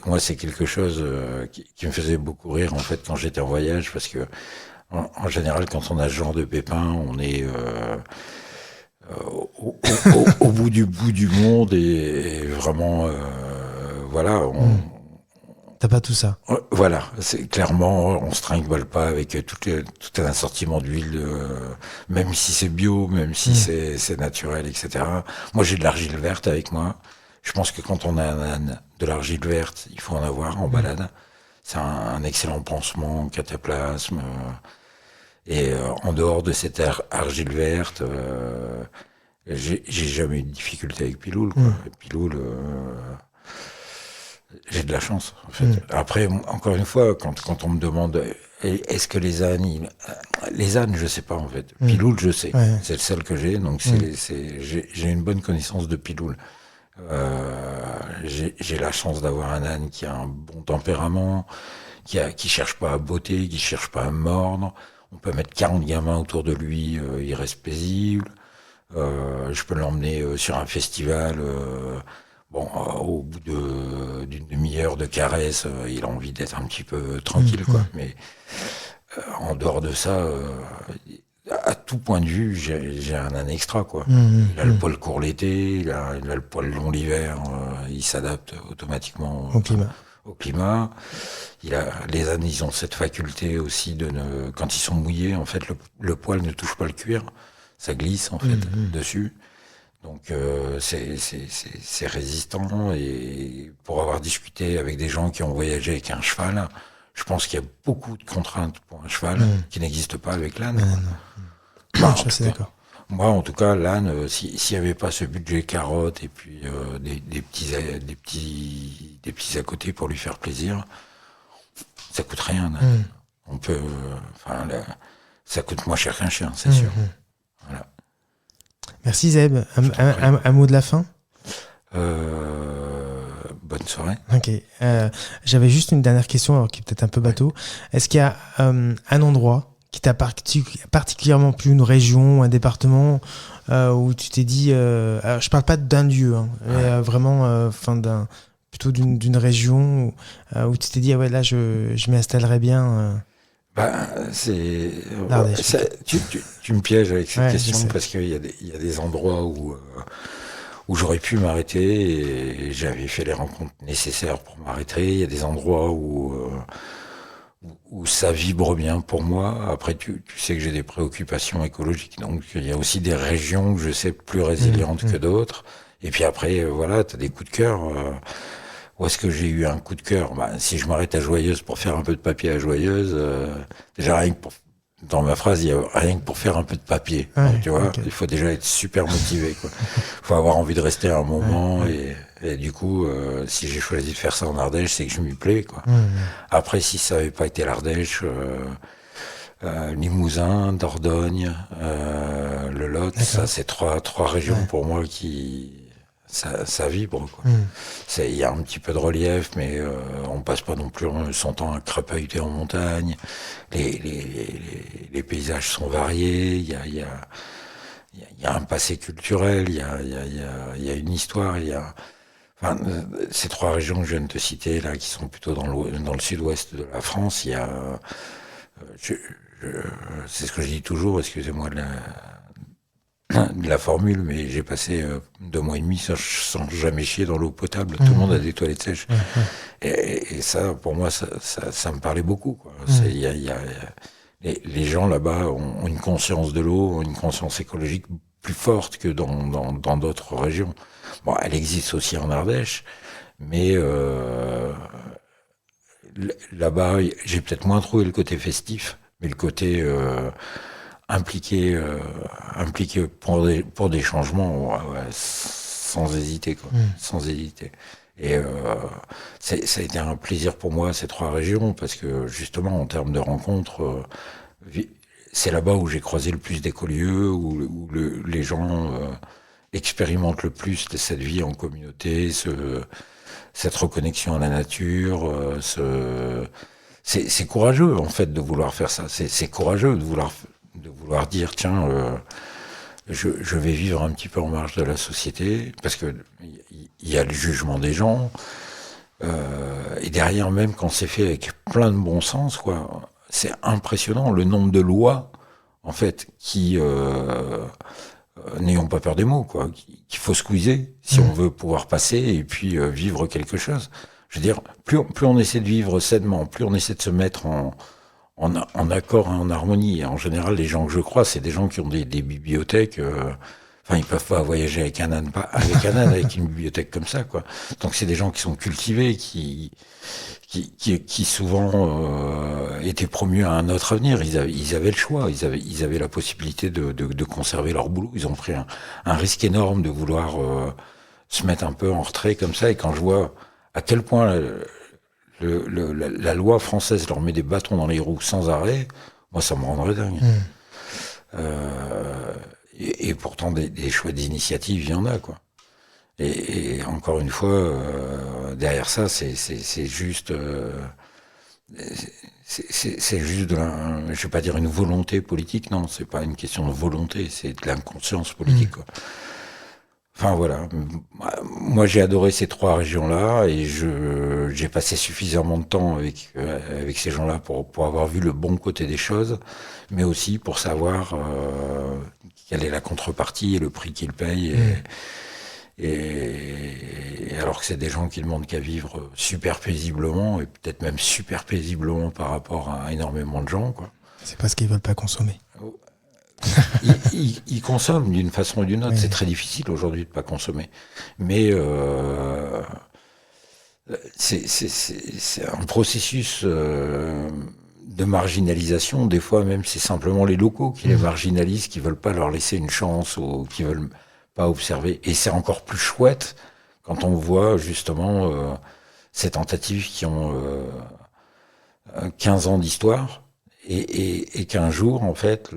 moi, c'est quelque chose qui me faisait beaucoup rire, en fait, quand j'étais en voyage, parce que en général, quand on a ce genre de pépin, on est au bout du monde et vraiment, voilà. T'as pas tout ça. Voilà, c'est clairement, on se trinque-balle pas avec tout un assortiment d'huile, même si c'est bio, même si c'est naturel, etc. Moi, j'ai de l'argile verte avec moi. Je pense que quand on a un âne, de l'argile verte, il faut en avoir en balade. C'est un excellent pansement, cataplasme. Et en dehors de cette argile verte, j'ai jamais eu de difficulté avec Piloule, quoi. Piloule, j'ai de la chance, en fait. Après, encore une fois, quand on me demande est-ce que les ânes, je sais pas, en fait. Piloule, je sais. C'est le seul que j'ai, donc j'ai une bonne connaissance de Piloule. J'ai la chance d'avoir un âne qui a un bon tempérament, qui cherche pas à botter, qui cherche pas à mordre. On peut mettre 40 gamins autour de lui, il reste paisible. Je peux l'emmener sur un festival. Au bout d'une demi-heure de caresse, il a envie d'être un petit peu tranquille, quoi. Mais en dehors de ça, à tout point de vue, j'ai un âne extra, quoi. Il a le poil court l'été, il a le poil long l'hiver, il s'adapte automatiquement au climat. Les ânes, ils ont cette faculté aussi quand ils sont mouillés, en fait, le poil ne touche pas le cuir, ça glisse, en fait, dessus. Donc c'est résistant, et pour avoir discuté avec des gens qui ont voyagé avec un cheval, je pense qu'il y a beaucoup de contraintes pour un cheval qui n'existent pas avec l'âne. Je suis d'accord. Moi, en tout cas, l'âne, s'il n'y avait pas ce budget carotte et puis des petits à côté pour lui faire plaisir, ça coûte rien. On peut, ça coûte moins cher qu'un chien, c'est sûr. Voilà. Merci Zeb. Un mot de la fin. Bonne soirée. Ok. J'avais juste une dernière question, alors qui est peut-être un peu bateau. Est-ce qu'il y a un endroit qui t'a particulièrement plu, une région, un département où tu t'es dit, alors je parle pas d'un lieu, mais vraiment, plutôt d'une région où tu t'es dit, là je m'y installerais bien. Tu me pièges avec cette question parce qu'il y a des endroits où j'aurais pu m'arrêter et j'avais fait les rencontres nécessaires pour m'arrêter. Il y a des endroits où ça vibre bien pour moi. Après, tu sais que j'ai des préoccupations écologiques, donc il y a aussi des régions que je sais plus résilientes que d'autres. Et puis après, t'as des coups de cœur. Où est-ce que j'ai eu un coup de cœur? Si je m'arrête à Joyeuse pour faire un peu de papier à Joyeuse, déjà rien que dans ma phrase, il y a rien que pour faire un peu de papier. Donc, tu vois, il faut déjà être super motivé, quoi. Faut avoir envie de rester un moment et du coup, si j'ai choisi de faire ça en Ardèche, c'est que je m'y plais, quoi. Après, si ça avait pas été l'Ardèche, Limousin, Dordogne, le Lot, ça c'est trois régions pour moi qui ça vibre, quoi. Il y a un petit peu de relief, mais on passe pas non plus son temps à crapahuter en montagne. Les paysages sont variés. Il y a un passé culturel. Il y a une histoire. Enfin, ces trois régions que je viens de te citer, là, qui sont plutôt dans le sud-ouest de la France, il y a... c'est ce que je dis toujours, excusez-moi de la formule, mais j'ai passé 2 mois et demi sans jamais chier dans l'eau potable. Tout le monde a des toilettes sèches. Et ça, pour moi, ça me parlait beaucoup, quoi. Les gens là-bas ont une conscience de l'eau, ont une conscience écologique plus forte que dans d'autres régions. Bon, elle existe aussi en Ardèche, mais là-bas, j'ai peut-être moins trouvé le côté festif, mais le côté impliqué pour des changements, ouais, sans hésiter, quoi, sans hésiter. Et ça a été un plaisir pour moi, ces trois régions, parce que justement, en termes de rencontres, c'est là-bas où j'ai croisé le plus d'écolieux, où les gens expérimentent le plus de cette vie en communauté, cette reconnexion à la nature. C'est courageux, en fait, de vouloir faire ça. C'est courageux de vouloir dire, tiens, je vais vivre un petit peu en marge de la société, parce que il y a le jugement des gens, et derrière, même quand c'est fait avec plein de bon sens, quoi, c'est impressionnant le nombre de lois, en fait, qui n'ayons pas peur des mots, quoi, qu'il faut squeezer si on veut pouvoir passer et puis vivre quelque chose. Je veux dire, plus on essaie de vivre sainement, plus on essaie de se mettre en accord, en harmonie. Et en général, les gens que je crois, c'est des gens qui ont des bibliothèques. Enfin, ils peuvent pas voyager avec un âne, avec une bibliothèque comme ça, quoi. Donc, c'est des gens qui sont cultivés, qui souvent étaient promus à un autre avenir. Ils avaient le choix, ils avaient la possibilité de conserver leur boulot. Ils ont pris un risque énorme de vouloir se mettre un peu en retrait comme ça. Et quand je vois à quel point la loi française leur met des bâtons dans les roues sans arrêt, moi, ça me rendrait dingue. Et pourtant, des choix d'initiative, il y en a, quoi. Et encore une fois, derrière ça, c'est juste, c'est juste je vais pas dire une volonté politique, non, c'est pas une question de volonté, c'est de l'inconscience politique, quoi. Enfin voilà, moi j'ai adoré ces trois régions-là et j'ai passé suffisamment de temps avec ces gens-là pour avoir vu le bon côté des choses, mais aussi pour savoir quelle est la contrepartie et le prix qu'ils payent. Et alors que c'est des gens qui demandent qu'à vivre super paisiblement et peut-être même super paisiblement par rapport à énormément de gens, quoi. C'est parce qu'ils veulent pas consommer. Ils consomment d'une façon ou d'une autre. Oui. C'est très difficile aujourd'hui de pas consommer. Mais c'est un processus de marginalisation. Des fois même, c'est simplement les locaux qui les marginalisent, qui veulent pas leur laisser une chance ou qui veulent pas observer. Et c'est encore plus chouette quand on voit justement ces tentatives qui ont 15 ans d'histoire. Et qu'un jour, en fait,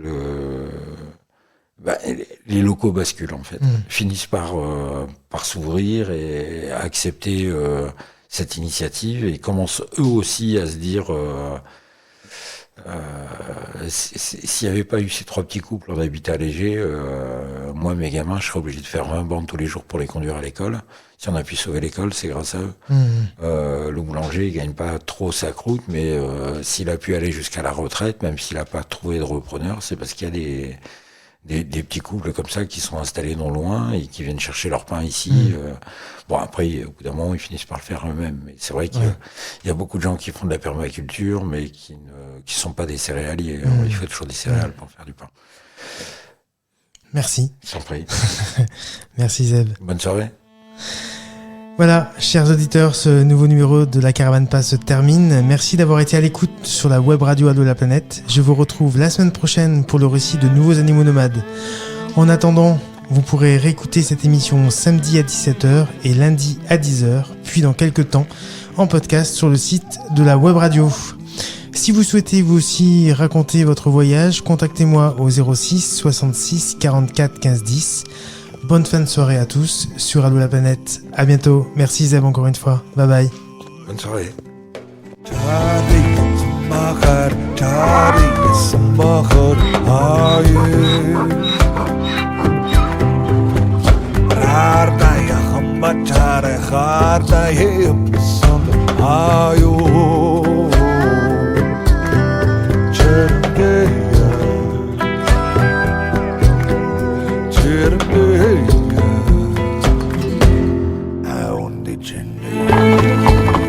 les locaux basculent, en fait, finissent par s'ouvrir et à accepter cette initiative et commencent eux aussi à se dire s'il n'y avait pas eu ces trois petits couples en habitat léger, moi, mes gamins, je serais obligé de faire 20 bandes tous les jours pour les conduire à l'école. Si on a pu sauver l'école, c'est grâce à eux. Le boulanger, il gagne pas trop sa croûte, mais s'il a pu aller jusqu'à la retraite, même s'il n'a pas trouvé de repreneur, c'est parce qu'il y a des petits couples comme ça qui sont installés non loin et qui viennent chercher leur pain ici. Bon, après, au bout d'un moment, ils finissent par le faire eux-mêmes. Mais c'est vrai qu'il y a beaucoup de gens qui font de la permaculture, mais qui sont pas des céréaliers. Il faut toujours des céréales pour faire du pain. Merci. Sans prie. Merci Zeb. Bonne soirée. Voilà, chers auditeurs, ce nouveau numéro de la Caravane Pass se termine. Merci d'avoir été à l'écoute sur la web radio Allo la planète. Je vous retrouve la semaine prochaine pour le récit de nouveaux animaux nomades. En attendant, vous pourrez réécouter cette émission samedi à 17h et lundi à 10h, puis dans quelques temps en podcast sur le site de la web radio. Si vous souhaitez vous aussi raconter votre voyage, contactez-moi au 06 66 44 15 10. Bonne fin de soirée à tous sur Allo la planète. À bientôt. Merci Zeb encore une fois. Bye bye. Bonne soirée. matare harda ye pisand ayo Cherdeya Cherdeya Aondi Cherdeya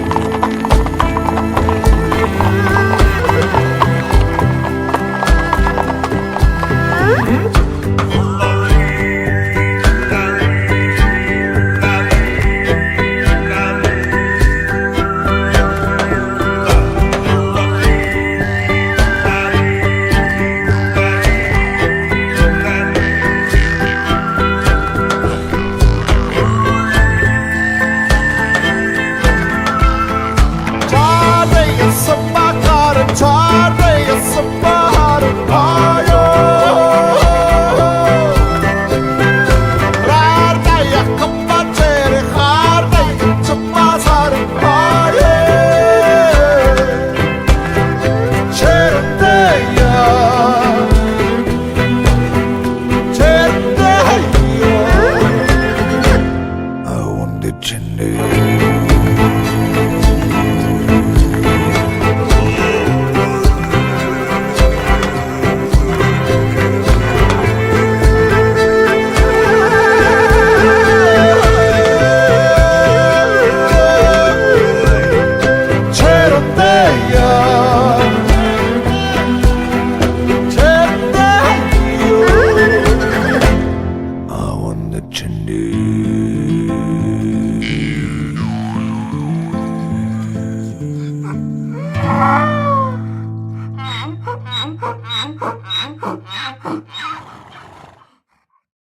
I want the chindy.